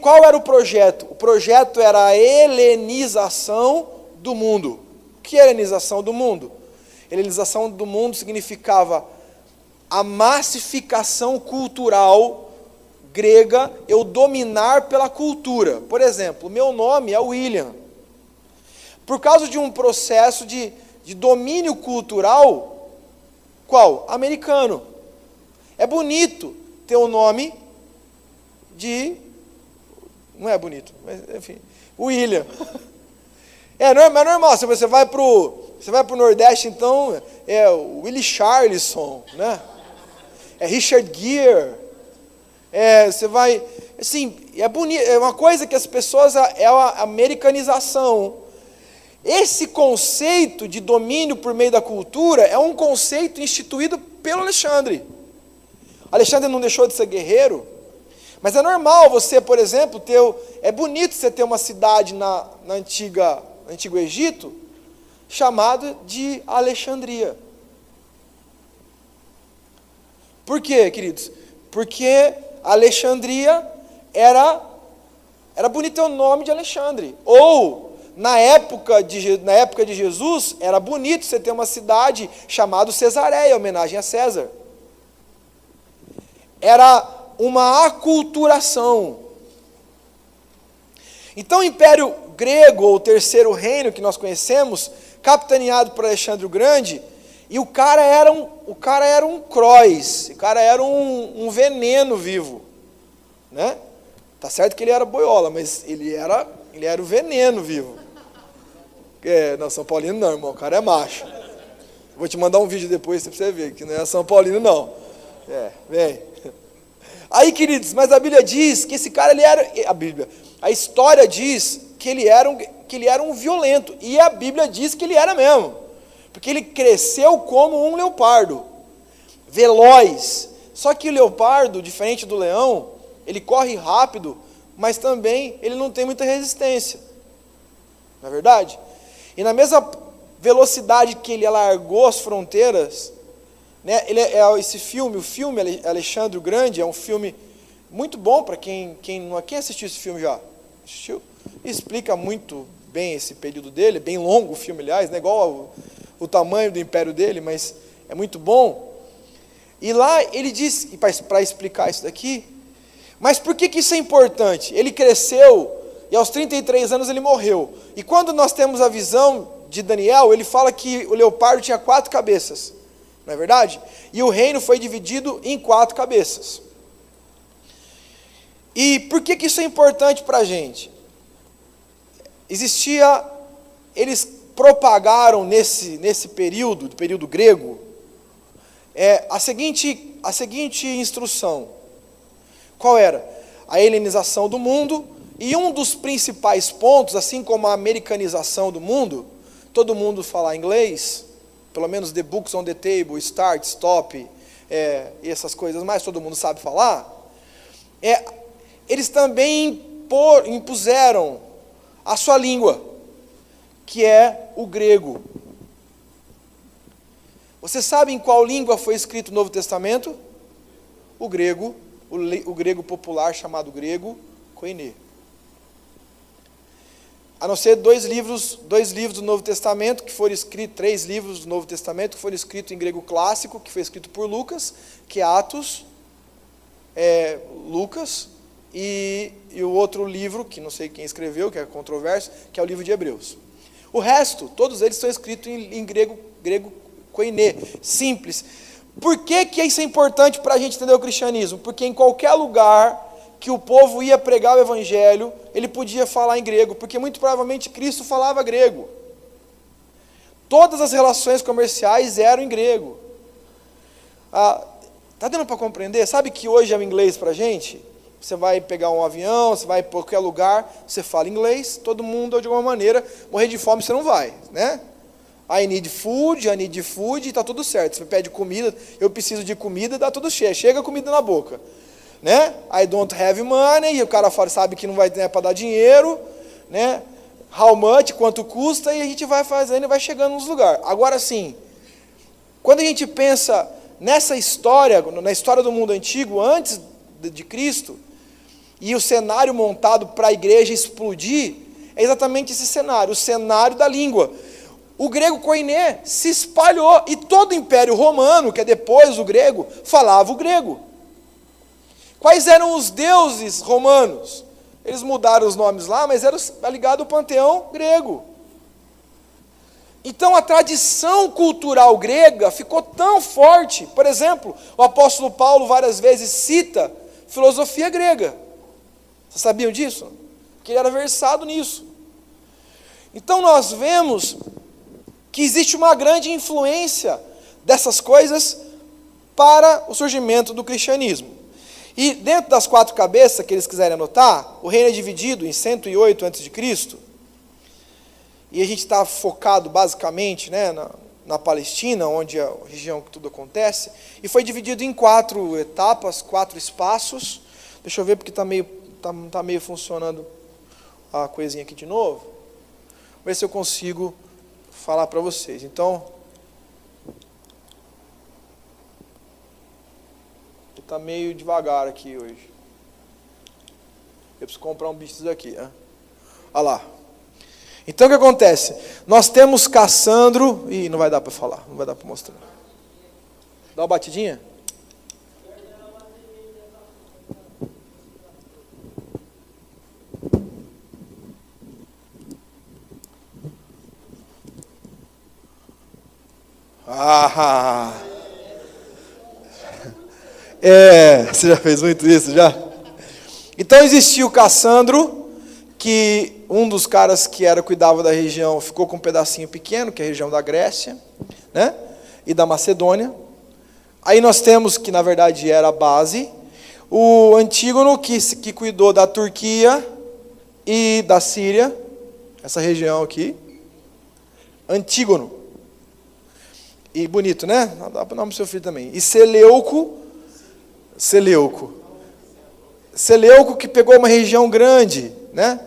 qual era o projeto? O projeto era a helenização do mundo. O que é a helenização do mundo? Helenização do mundo significava a massificação cultural grega, eu dominar pela cultura. Por exemplo, meu nome é William. Por causa de um processo de domínio cultural, qual? Americano. É bonito ter um nome não é bonito, mas enfim, William. É normal, se você vai para o Nordeste, então, é Willie Charlison, né? É Richard Gere. Você vai, assim, é bonito, é uma coisa que as pessoas, é a americanização. Esse conceito de domínio por meio da cultura é um conceito instituído pelo Alexandre. Alexandre não deixou de ser guerreiro, mas é normal você, por exemplo, é bonito você ter uma cidade no Antigo Egito, chamada de Alexandria. Por quê, queridos? Porque Alexandria era bonito ter o nome de Alexandre. Ou, na época de Jesus, era bonito você ter uma cidade chamada Cesareia, em homenagem a César. Era uma aculturação. Então, o Império Grego, ou o Terceiro Reino que nós conhecemos, capitaneado por Alexandre o Grande, e o cara era um crois, o cara era um veneno vivo, né? Tá certo que ele era boiola, mas ele era o veneno vivo. Não, São Paulino não, irmão, o cara é macho. Vou te mandar um vídeo depois para você ver, que não é São Paulino não. Vem. Aí, queridos, mas a Bíblia diz que esse cara, a história diz que ele era um violento, e a Bíblia diz que ele era mesmo, porque ele cresceu como um leopardo, veloz. Só que o leopardo, diferente do leão, ele corre rápido, mas também ele não tem muita resistência, não é verdade? E na mesma velocidade que ele alargou as fronteiras, né, esse filme, o filme Alexandre o Grande, é um filme muito bom para quem assistiu esse filme já? Assistiu? Explica muito bem esse período dele, bem longo o filme, aliás, não é igual o tamanho do império dele, mas é muito bom. E lá ele diz, para explicar isso daqui, mas por que isso é importante? Ele cresceu e aos 33 anos ele morreu. E quando nós temos a visão de Daniel, ele fala que o leopardo tinha 4 cabeças, não é verdade? E o reino foi dividido em 4 cabeças. E por que isso é importante para a gente? Eles propagaram nesse período, do período grego, a seguinte instrução. Qual era? A helenização do mundo, e um dos principais pontos, assim como a americanização do mundo, todo mundo fala inglês, pelo menos the books on the table, start, stop, e essas coisas mais, todo mundo sabe falar, eles também impuseram a sua língua, que é o grego. Você sabe em qual língua foi escrito o Novo Testamento? O grego, o grego popular chamado grego koiné. A não ser 2 livros do Novo Testamento, que foram escritos, 3 livros do Novo Testamento, que foram escritos em grego clássico, que foi escrito por Lucas, que é Atos, Lucas e o outro livro, que não sei quem escreveu, que é controverso, que é o livro de Hebreus. O resto, todos eles são escritos em grego koiné, simples. Por que isso é importante para a gente entender o cristianismo? Porque em qualquer lugar que o povo ia pregar o evangelho, ele podia falar em grego, porque muito provavelmente Cristo falava grego. Todas as relações comerciais eram em grego. Está dando para compreender? Sabe que hoje é o inglês para a gente? Você vai pegar um avião, você vai para qualquer lugar, você fala inglês, todo mundo, de alguma maneira, morrer de fome você não vai, né? I need food, está tudo certo. Você pede comida, eu preciso de comida, dá tudo cheio, chega a comida na boca. Né? I don't have money, e o cara sabe que não vai ter para dar dinheiro, né? How much, quanto custa, e a gente vai fazendo e vai chegando nos lugares. Agora sim, quando a gente pensa nessa história, na história do mundo antigo, antes de Cristo, e o cenário montado para a igreja explodir, é exatamente esse cenário, o cenário da língua. O grego koiné se espalhou, e todo o Império Romano, que é depois do grego, falava o grego. Quais eram os deuses romanos? Eles mudaram os nomes lá, mas era ligado ao panteão grego. Então a tradição cultural grega ficou tão forte. Por exemplo, o apóstolo Paulo várias vezes cita filosofia grega. Vocês sabiam disso? Porque ele era versado nisso. Então nós vemos que existe uma grande influência dessas coisas para o surgimento do cristianismo. E dentro das 4 cabeças, que eles quiserem anotar, o reino é dividido em 108 a.C., e a gente está focado basicamente, né, na Palestina, onde é a região que tudo acontece, e foi dividido em 4 etapas, 4 espaços. Deixa eu ver, porque está meio funcionando a coisinha aqui de novo. Vou ver se eu consigo falar para vocês. Então, está meio devagar aqui hoje. Eu preciso comprar um bicho daqui. Né? Olha lá. Então o que acontece? Nós temos Cassandro. Ih, não vai dar para falar, não vai dar para mostrar. Dá uma batidinha? Você já fez muito isso, já? Então existia o Cassandro, que um dos caras que cuidava da região ficou com um pedacinho pequeno, que é a região da Grécia, né? E da Macedônia. Aí nós temos, que na verdade era a base, o Antígono, que cuidou da Turquia e da Síria, essa região aqui. Antígono. E bonito, né? Dá para o nome do seu filho também. E Seleuco, que pegou uma região grande, né?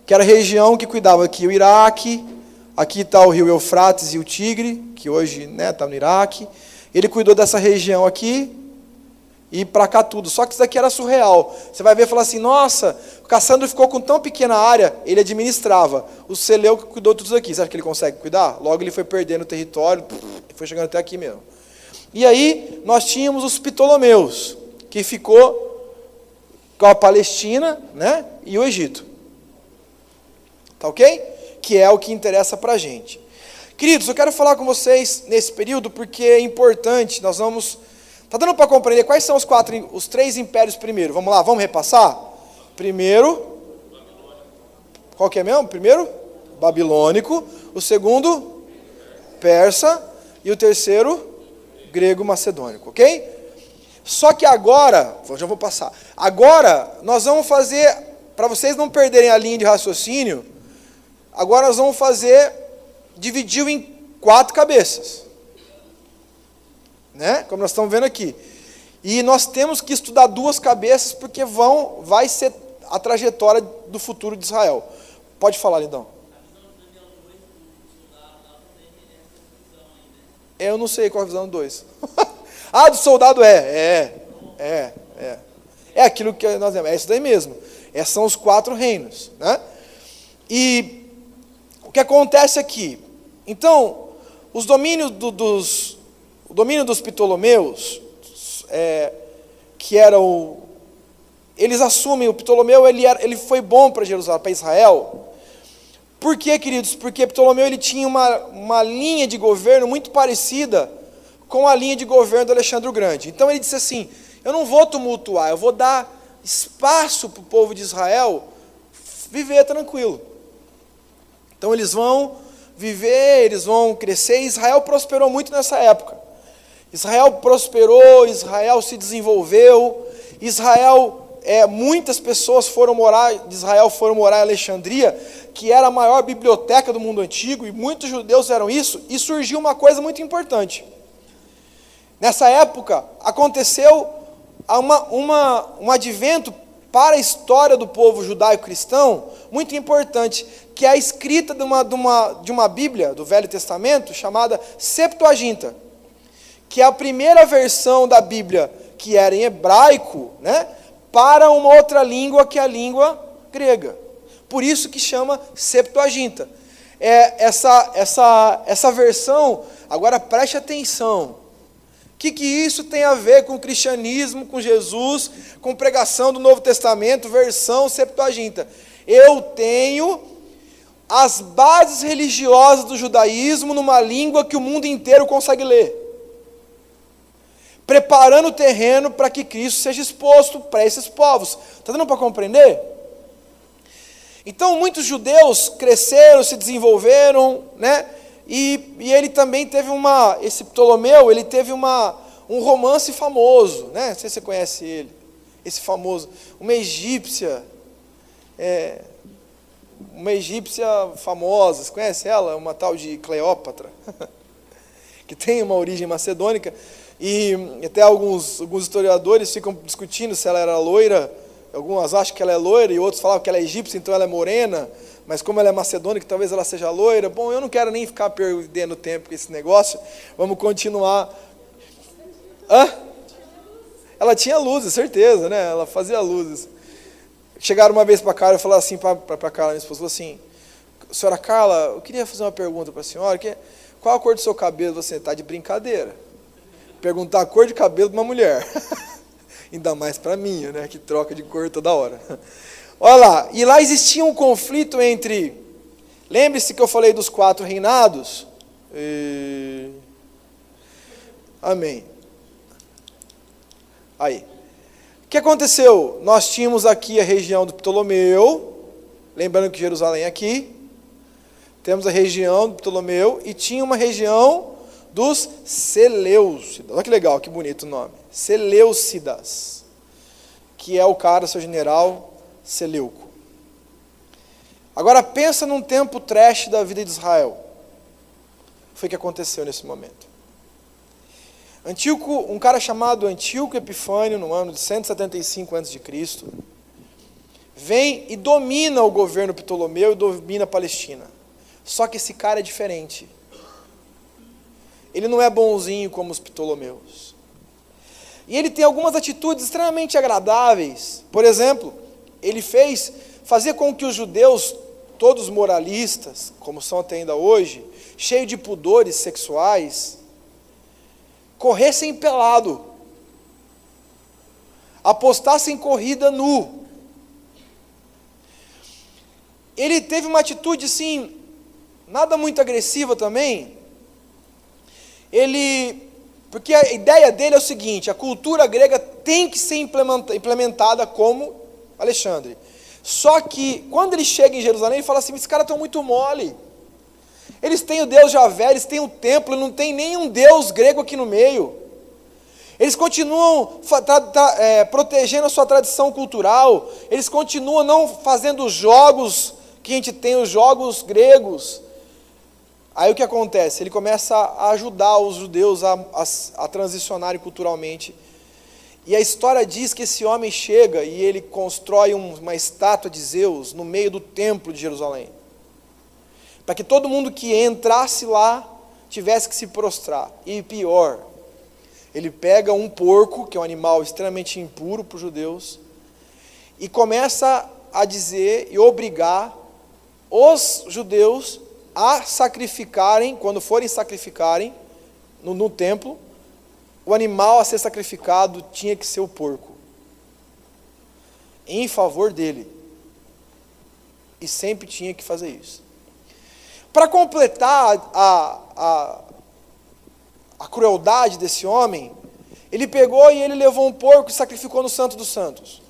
Que era a região que cuidava aqui o Iraque, aqui está o rio Eufrates e o Tigre, que hoje está no Iraque. Ele cuidou dessa região aqui e para cá tudo. Só que isso daqui era surreal. Você vai ver e falar assim, nossa, o Cassandro ficou com tão pequena área, ele administrava. O Seleuco cuidou de tudo isso aqui. Você acha que ele consegue cuidar? Logo ele foi perdendo o território, foi chegando até aqui mesmo. E aí nós tínhamos os Ptolomeus, que ficou com a Palestina, né, e o Egito. Tá ok? Que é o que interessa para a gente. Queridos, eu quero falar com vocês nesse período porque é importante, nós vamos... Está dando para compreender quais são os 3 impérios primeiro? Vamos lá, vamos repassar? Primeiro, qual que é mesmo? Primeiro, babilônico. O segundo, persa. E o terceiro, grego-macedônico, ok? Só que agora, já vou passar. Agora, nós vamos fazer, para vocês não perderem a linha de raciocínio, agora nós vamos dividir em 4 cabeças. Né? Como nós estamos vendo aqui. E nós temos que estudar 2 cabeças, porque vai ser a trajetória do futuro de Israel. Pode falar, Lindão. Eu não sei qual é a visão do 2. Ah, do soldado é aquilo que nós vemos, é isso daí mesmo. Esses são os 4 reinos, né? E o que acontece aqui? Então, o domínio dos Ptolomeus, que era eles assumem, o Ptolomeu ele foi bom para Jerusalém, para Israel. Por quê, queridos? Porque Ptolomeu ele tinha uma linha de governo muito parecida com a linha de governo do Alexandre o Grande. Então ele disse assim, eu não vou tumultuar, eu vou dar espaço para o povo de Israel viver tranquilo. Então eles vão viver, eles vão crescer, e Israel prosperou muito nessa época. Israel prosperou, Israel se desenvolveu, muitas pessoas de Israel foram morar em Alexandria, que era a maior biblioteca do mundo antigo, e muitos judeus eram isso, e surgiu uma coisa muito importante. Nessa época, aconteceu um advento para a história do povo judaico-cristão, muito importante, que é a escrita de uma Bíblia, do Velho Testamento, chamada Septuaginta, que é a primeira versão da Bíblia, que era em hebraico, né, para uma outra língua, que é a língua grega. Por isso que chama Septuaginta. Essa versão, agora preste atenção, o que isso tem a ver com o cristianismo, com Jesus, com pregação do Novo Testamento, versão Septuaginta? Eu tenho as bases religiosas do judaísmo numa língua que o mundo inteiro consegue ler, preparando o terreno para que Cristo seja exposto para esses povos. Está dando para compreender? Então, muitos judeus cresceram, se desenvolveram, né? E ele também teve esse Ptolomeu, ele teve um romance famoso, né? Não sei se você conhece ele, esse famoso, uma egípcia famosa, você conhece ela? Uma tal de Cleópatra, que tem uma origem macedônica, e até alguns historiadores ficam discutindo se ela era loira. Algumas acham que ela é loira, e outros falavam que ela é egípcia, então ela é morena, mas como ela é macedônica, talvez ela seja loira. Bom, eu não quero nem ficar perdendo tempo com esse negócio, vamos continuar. Ela tinha luzes, certeza, né? Ela fazia luzes. Chegaram uma vez para Carla e falaram assim, para Carla, minha esposa, falou assim, senhora Carla, eu queria fazer uma pergunta para a senhora, qual a cor do seu cabelo? Você está de brincadeira. Perguntar a cor de cabelo de uma mulher. Ainda mais para mim, né, que troca de cor toda hora. Olha lá, e lá existia um conflito entre, lembre-se que eu falei dos 4 reinados? Amém. Aí, o que aconteceu? Nós tínhamos aqui a região do Ptolomeu, lembrando que Jerusalém é aqui, temos a região do Ptolomeu, e tinha uma região dos Seleucidas. Olha que legal, que bonito o nome. Seleucidas, que é o cara, seu general Seleuco. Agora pensa num tempo trash da vida de Israel. Foi o que aconteceu nesse momento. Um cara chamado Antíoco Epifânio, no ano de 175 a.C., vem e domina o governo Ptolomeu e domina a Palestina. Só que esse cara é diferente. Ele não é bonzinho como os Ptolomeus. E ele tem algumas atitudes extremamente agradáveis. Por exemplo, ele fazia com que os judeus, todos moralistas, como são até ainda hoje, cheios de pudores sexuais, corressem pelado, apostassem corrida nu. Ele teve uma atitude assim, nada muito agressiva também. Porque a ideia dele é o seguinte, a cultura grega tem que ser implementada como Alexandre. Só que, quando ele chega em Jerusalém, ele fala assim, esses caras estão muito mole. Eles têm o Deus Javé, eles têm o templo, não tem nenhum Deus grego aqui no meio. Eles continuam protegendo a sua tradição cultural, eles continuam não fazendo os jogos que a gente tem, os jogos gregos. Aí o que acontece? Ele começa a ajudar os judeus a transicionarem culturalmente. E a história diz que esse homem chega e ele constrói uma estátua de Zeus no meio do templo de Jerusalém. Para que todo mundo que entrasse lá tivesse que se prostrar. E pior, ele pega um porco, que é um animal extremamente impuro para os judeus, e começa a dizer e obrigar os judeus a sacrificarem, quando forem sacrificarem no templo, o animal a ser sacrificado tinha que ser o porco. em favor dele. E sempre tinha que fazer isso. Para completar a crueldade desse homem, ele pegou e ele levou um porco e sacrificou no Santo dos Santos.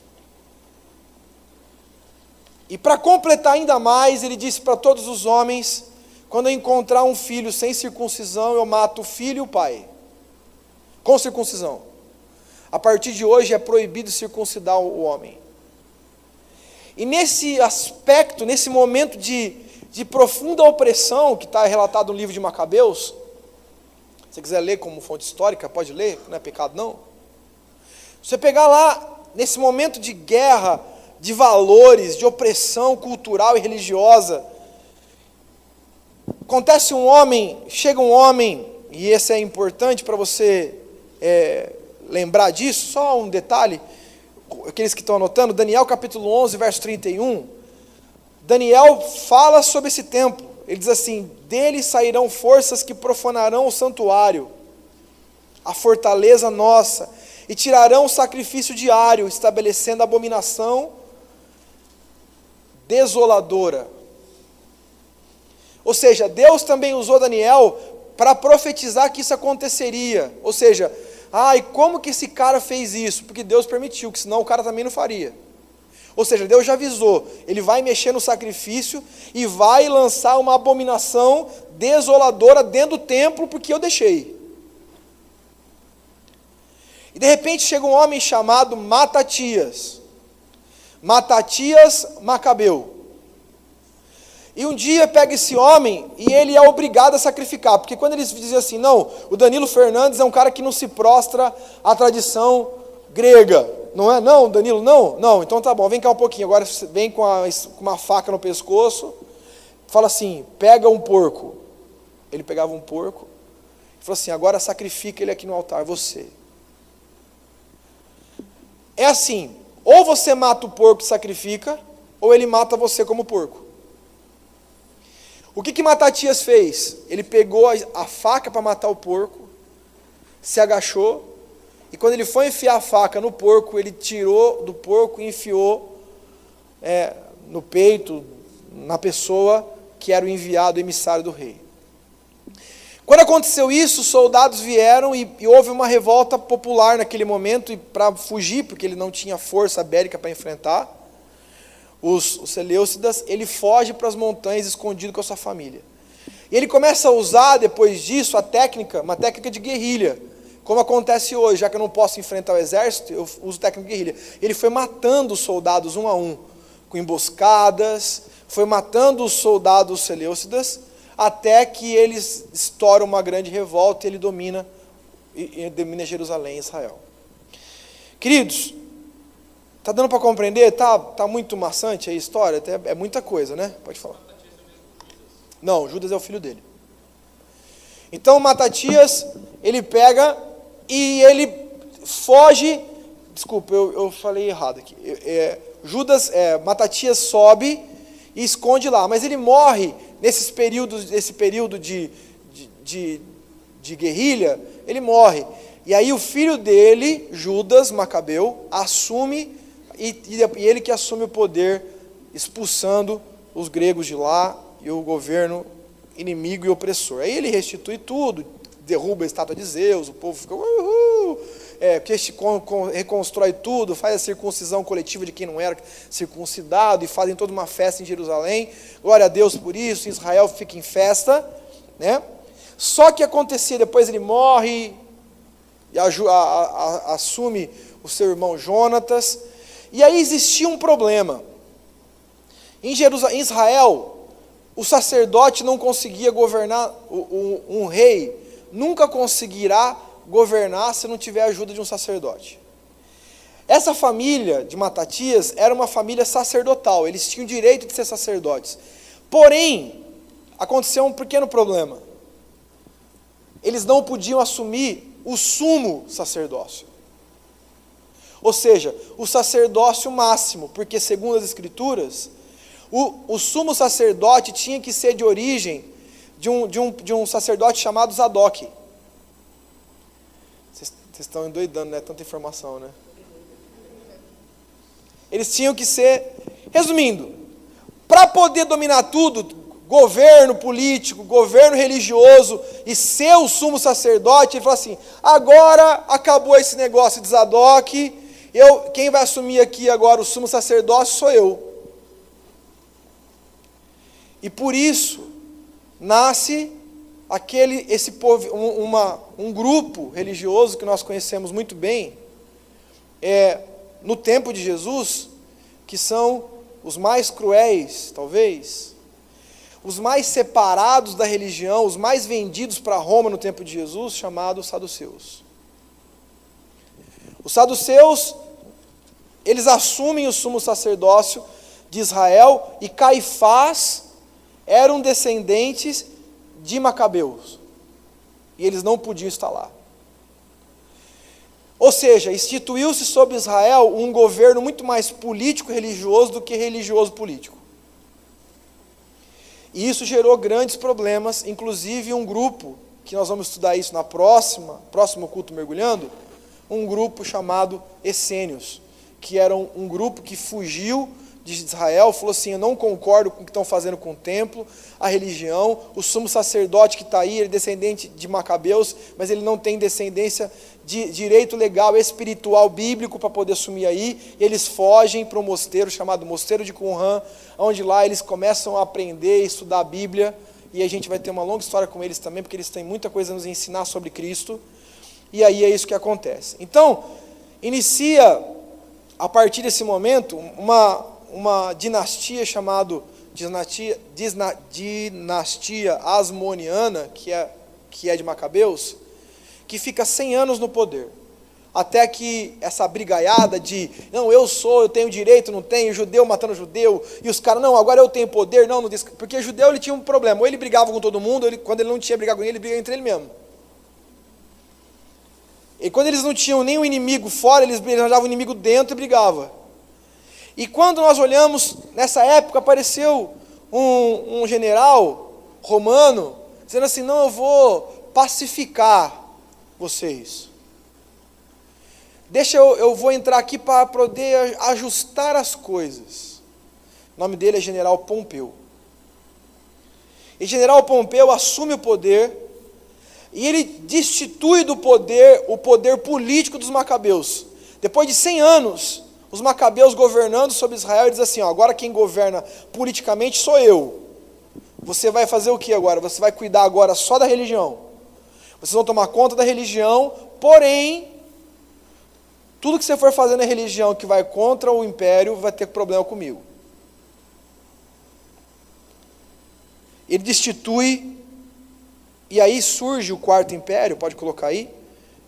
E para completar ainda mais, ele disse para todos os homens: quando eu encontrar um filho sem circuncisão, eu mato o filho e o pai, com circuncisão. A partir de hoje é proibido circuncidar o homem. E nesse aspecto, nesse momento de profunda opressão, que está relatado no livro de Macabeus, se você quiser ler como fonte histórica, pode ler, não é pecado não. Se você pegar lá, nesse momento de guerra, de valores, de opressão cultural e religiosa, chega um homem, e esse é importante para você lembrar disso, só um detalhe, aqueles que estão anotando, Daniel capítulo 11, verso 31, Daniel fala sobre esse tempo, ele diz assim: dele sairão forças que profanarão o santuário, a fortaleza nossa, e tirarão o sacrifício diário, estabelecendo a abominação desoladora. Ou seja, Deus também usou Daniel para profetizar que isso aconteceria. Ou seja, e como que esse cara fez isso? Porque Deus permitiu, que senão o cara também não faria. Ou seja, Deus já avisou, ele vai mexer no sacrifício e vai lançar uma abominação desoladora dentro do templo, porque eu deixei. E de repente chega um homem chamado Matatias Macabeu. E um dia pega esse homem e ele é obrigado a sacrificar, porque quando eles dizem assim, não, o Danilo Fernandes é um cara que não se prostra à tradição grega, não é? Não, Danilo, não, então tá bom, vem cá um pouquinho, agora vem com uma faca no pescoço, fala assim, pega um porco. Ele pegava um porco e falou assim, agora sacrifica ele aqui no altar, você. É assim, ou você mata o porco e sacrifica, ou ele mata você como porco. O que Matatias fez? Ele pegou a faca para matar o porco, se agachou, e quando ele foi enfiar a faca no porco, ele tirou do porco e enfiou no peito, na pessoa que era o enviado, o emissário do rei. Quando aconteceu isso, os soldados vieram e houve uma revolta popular naquele momento, e para fugir, porque ele não tinha força bélica para enfrentar os Seleucidas, ele foge para as montanhas escondido com a sua família. E ele começa a usar, depois disso, uma técnica de guerrilha, como acontece hoje, já que eu não posso enfrentar o exército, eu uso técnica de guerrilha. Ele foi matando os soldados um a um, com emboscadas, foi matando os soldados Seleucidas, até que eles estouram uma grande revolta e ele domina Jerusalém, Israel. Queridos, está dando para compreender? Tá muito maçante a história? É muita coisa, né? Pode falar. Não, Judas é o filho dele. Então Matatias, ele pega e ele foge. Desculpa, eu falei errado aqui. Matatias sobe e esconde lá, mas ele morre nesse período de guerrilha, ele morre. E aí o filho dele, Judas Macabeu, assume, e ele que assume o poder, expulsando os gregos de lá, e o governo inimigo e opressor. Aí ele restitui tudo, derruba a estátua de Zeus, o povo fica, reconstrói tudo, faz a circuncisão coletiva de quem não era circuncidado, e fazem toda uma festa em Jerusalém, glória a Deus por isso, Israel fica em festa, né? Só que acontecia, depois ele morre, e assume o seu irmão Jonatas, e aí existia um problema. Em Israel, o sacerdote não conseguia governar, um rei nunca conseguirá governar se não tiver a ajuda de um sacerdote. Essa família de Matatias era uma família sacerdotal, eles tinham o direito de ser sacerdotes. Porém, aconteceu um pequeno problema. Eles não podiam assumir o sumo sacerdócio. Ou seja, o sacerdócio máximo, porque segundo as Escrituras, o sumo sacerdote tinha que ser de origem de um sacerdote chamado Zadok. Vocês estão endoidando, né? Tanta informação, né? Eles tinham que ser, resumindo, para poder dominar tudo, governo político, governo religioso, e ser o sumo sacerdote, ele falou assim, agora acabou esse negócio de Zadok, quem vai assumir aqui agora o sumo sacerdócio sou eu. E por isso, nasce um grupo religioso que nós conhecemos muito bem, no tempo de Jesus, que são os mais cruéis, talvez, os mais separados da religião, os mais vendidos para Roma no tempo de Jesus, chamados saduceus. Os saduceus, eles assumem o sumo sacerdócio de Israel, e Caifás eram descendentes de Macabeus, e eles não podiam estar lá. Ou seja, instituiu-se sobre Israel um governo muito mais político-religioso do que religioso-político. E isso gerou grandes problemas, inclusive um grupo, que nós vamos estudar isso na próximo culto mergulhando, um grupo chamado Essênios, que era um grupo que fugiu de Israel, falou assim, eu não concordo com o que estão fazendo com o templo, a religião, o sumo sacerdote que está aí, ele é descendente de Macabeus, mas ele não tem descendência de direito legal, espiritual, bíblico, para poder assumir aí, e eles fogem para um mosteiro chamado Mosteiro de Qumran, onde lá eles começam a aprender, estudar a Bíblia, e a gente vai ter uma longa história com eles também, porque eles têm muita coisa a nos ensinar sobre Cristo, e aí é isso que acontece. Então, inicia, a partir desse momento, uma dinastia chamada dinastia asmoniana, que é de Macabeus, que fica 100 anos no poder, até que essa brigaiada de, não, eu tenho direito, não tenho, judeu matando judeu, e os caras, não, agora eu tenho poder, não, porque judeu ele tinha um problema, ou ele brigava com todo mundo, quando ele não tinha brigado com ninguém, ele brigava entre ele mesmo. E quando eles não tinham nenhum inimigo fora, eles arranjavam um inimigo dentro e brigavam. E quando nós olhamos, nessa época apareceu um general romano, dizendo assim, não, eu vou pacificar vocês. Eu vou entrar aqui para poder ajustar as coisas. O nome dele é General Pompeu. E General Pompeu assume o poder, e ele destitui do poder o poder político dos macabeus. Depois de 100 anos, os macabeus governando sobre Israel, ele diz assim, agora quem governa politicamente sou eu. Você vai fazer o que agora? Você vai cuidar agora só da religião. Vocês vão tomar conta da religião, porém, tudo que você for fazer na religião que vai contra o império, vai ter problema comigo. Ele destitui, e aí surge o quarto império, pode colocar aí,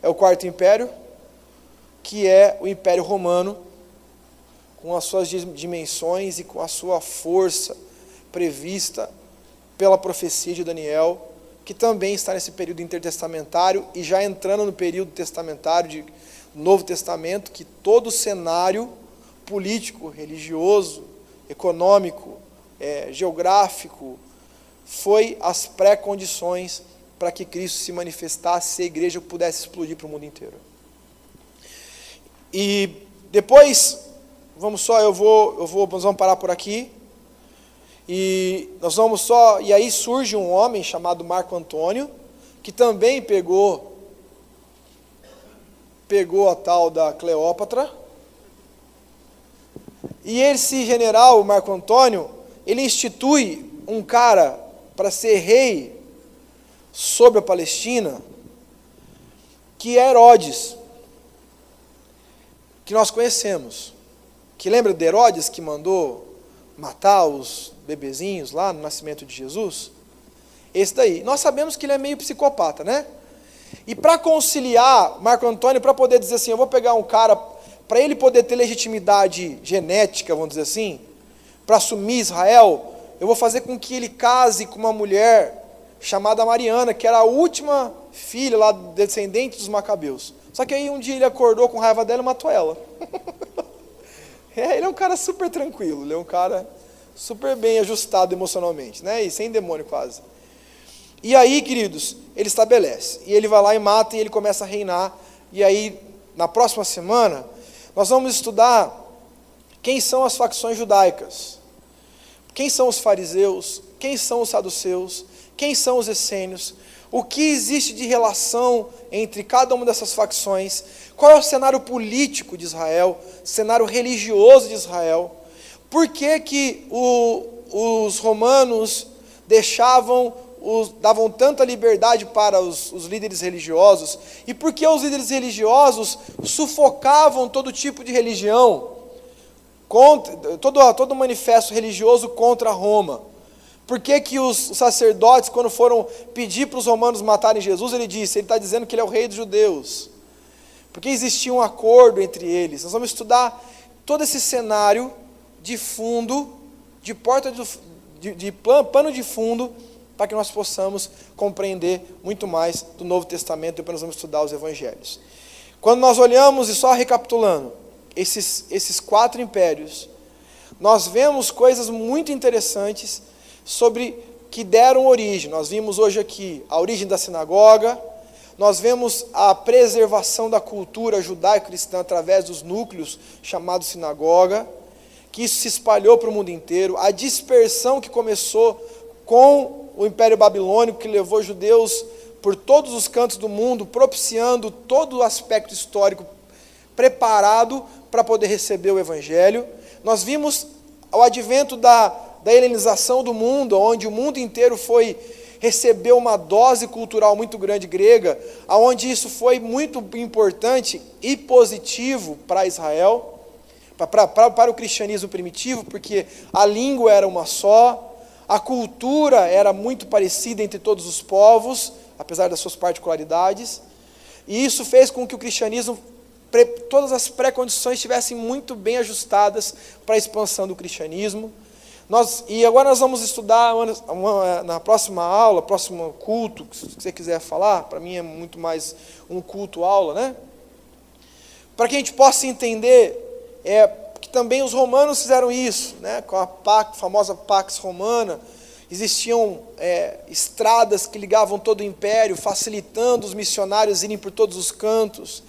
é o quarto império, que é o Império Romano, com as suas dimensões e com a sua força prevista pela profecia de Daniel, que também está nesse período intertestamentário, e já entrando no período testamentário de Novo Testamento, que todo o cenário político, religioso, econômico, geográfico, foi as pré-condições para que Cristo se manifestasse e a igreja pudesse explodir para o mundo inteiro. E depois, nós vamos parar por aqui, e aí surge um homem chamado Marco Antônio, que também pegou a tal da Cleópatra, e esse general, Marco Antônio, ele institui um cara para ser rei sobre a Palestina, que é Herodes, que nós conhecemos, que lembra de Herodes que mandou matar os bebezinhos lá no nascimento de Jesus? Esse daí. Nós sabemos que ele é meio psicopata, né? E para conciliar Marco Antônio, para poder dizer assim, eu vou pegar um cara, para ele poder ter legitimidade genética, vamos dizer assim, para assumir Israel, eu vou fazer com que ele case com uma mulher chamada Mariana, que era a última filha lá, descendente dos macabeus. Só que aí um dia ele acordou com raiva dela e matou ela. Ele é um cara super tranquilo, ele é um cara super bem ajustado emocionalmente, né? E sem demônio quase. E aí, queridos, ele estabelece, e ele vai lá e mata, e ele começa a reinar, e aí, na próxima semana, nós vamos estudar Quem são as facções judaicas? Quem são os fariseus? Quem são os saduceus? Quem são os essênios? O que existe de relação entre cada uma dessas facções? Qual é o cenário político de Israel? Cenário religioso de Israel? Por que que os romanos davam tanta liberdade para os líderes religiosos? E por que os líderes religiosos sufocavam todo tipo de religião? Todo manifesto religioso contra Roma. Por que que os sacerdotes, quando foram pedir para os romanos matarem Jesus, ele está dizendo que ele é o rei dos judeus? Porque existia um acordo entre eles. Nós vamos estudar todo esse cenário de fundo, pano de fundo, para que nós possamos compreender muito mais do Novo Testamento. Depois nós vamos estudar os evangelhos. Quando nós olhamos, e só recapitulando, esses 4 impérios, nós vemos coisas muito interessantes sobre que deram origem. Nós vimos hoje aqui a origem da sinagoga, nós vemos a preservação da cultura judaico-cristã através dos núcleos chamados sinagoga, que isso se espalhou para o mundo inteiro, a dispersão que começou com o Império Babilônico, que levou judeus por todos os cantos do mundo, propiciando todo o aspecto histórico preparado para poder receber o Evangelho. Nós vimos o advento da helenização do mundo, onde o mundo inteiro recebeu uma dose cultural muito grande grega, onde isso foi muito importante e positivo para Israel, para o cristianismo primitivo, porque a língua era uma só, a cultura era muito parecida entre todos os povos, apesar das suas particularidades, e isso fez com que o cristianismo, todas as pré-condições estivessem muito bem ajustadas para a expansão do cristianismo. E agora nós vamos estudar na próxima aula, próximo culto, se você quiser falar, para mim é muito mais um culto-aula, né? Para que a gente possa entender que também os romanos fizeram isso, né? Com a famosa Pax Romana, existiam estradas que ligavam todo o império, facilitando os missionários irem por todos os cantos.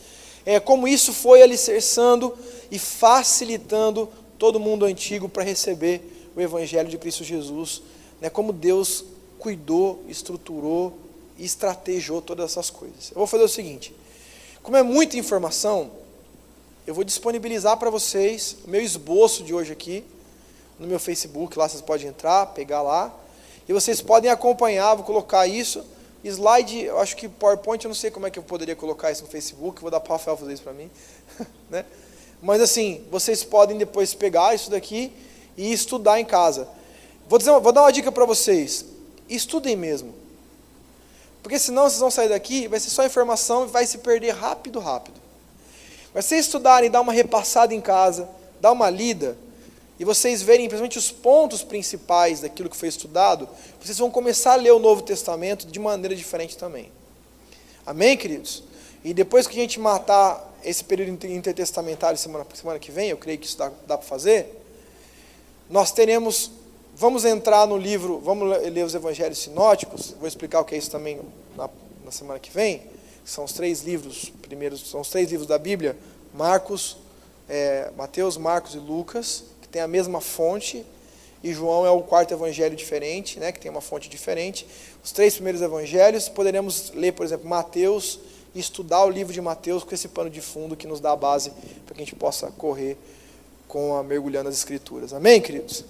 Como isso foi alicerçando e facilitando todo o mundo antigo para receber o Evangelho de Cristo Jesus, né? Como Deus cuidou, estruturou e estrategizou todas essas coisas. Eu vou fazer o seguinte, como é muita informação, eu vou disponibilizar para vocês o meu esboço de hoje aqui, no meu Facebook, lá vocês podem entrar, pegar lá, e vocês podem acompanhar, vou colocar isso, slide, eu acho que PowerPoint, eu não sei como é que eu poderia colocar isso no Facebook, vou dar para o Rafael fazer isso para mim, né? Mas assim, vocês podem depois pegar isso daqui e estudar em casa. Vou dar uma dica para vocês, estudem mesmo, porque senão vocês vão sair daqui, vai ser só informação e vai se perder rápido. Mas se vocês estudarem, dar uma repassada em casa, dar uma lida, e vocês verem principalmente os pontos principais daquilo que foi estudado, vocês vão começar a ler o Novo Testamento de maneira diferente também. Amém, queridos? E depois que a gente matar esse período intertestamentário semana que vem, eu creio que isso dá para fazer, vamos entrar no livro, vamos ler os evangelhos sinóticos, vou explicar o que é isso também na semana que vem, são os 3 livros, são os 3 livros da Bíblia, Mateus, Marcos e Lucas, que tem a mesma fonte, e João é o 4º evangelho diferente, né, que tem uma fonte diferente. Os 3 primeiros evangelhos, poderemos ler, por exemplo, Mateus, e estudar o livro de Mateus com esse pano de fundo que nos dá a base para que a gente possa correr mergulhando as Escrituras. Amém, queridos?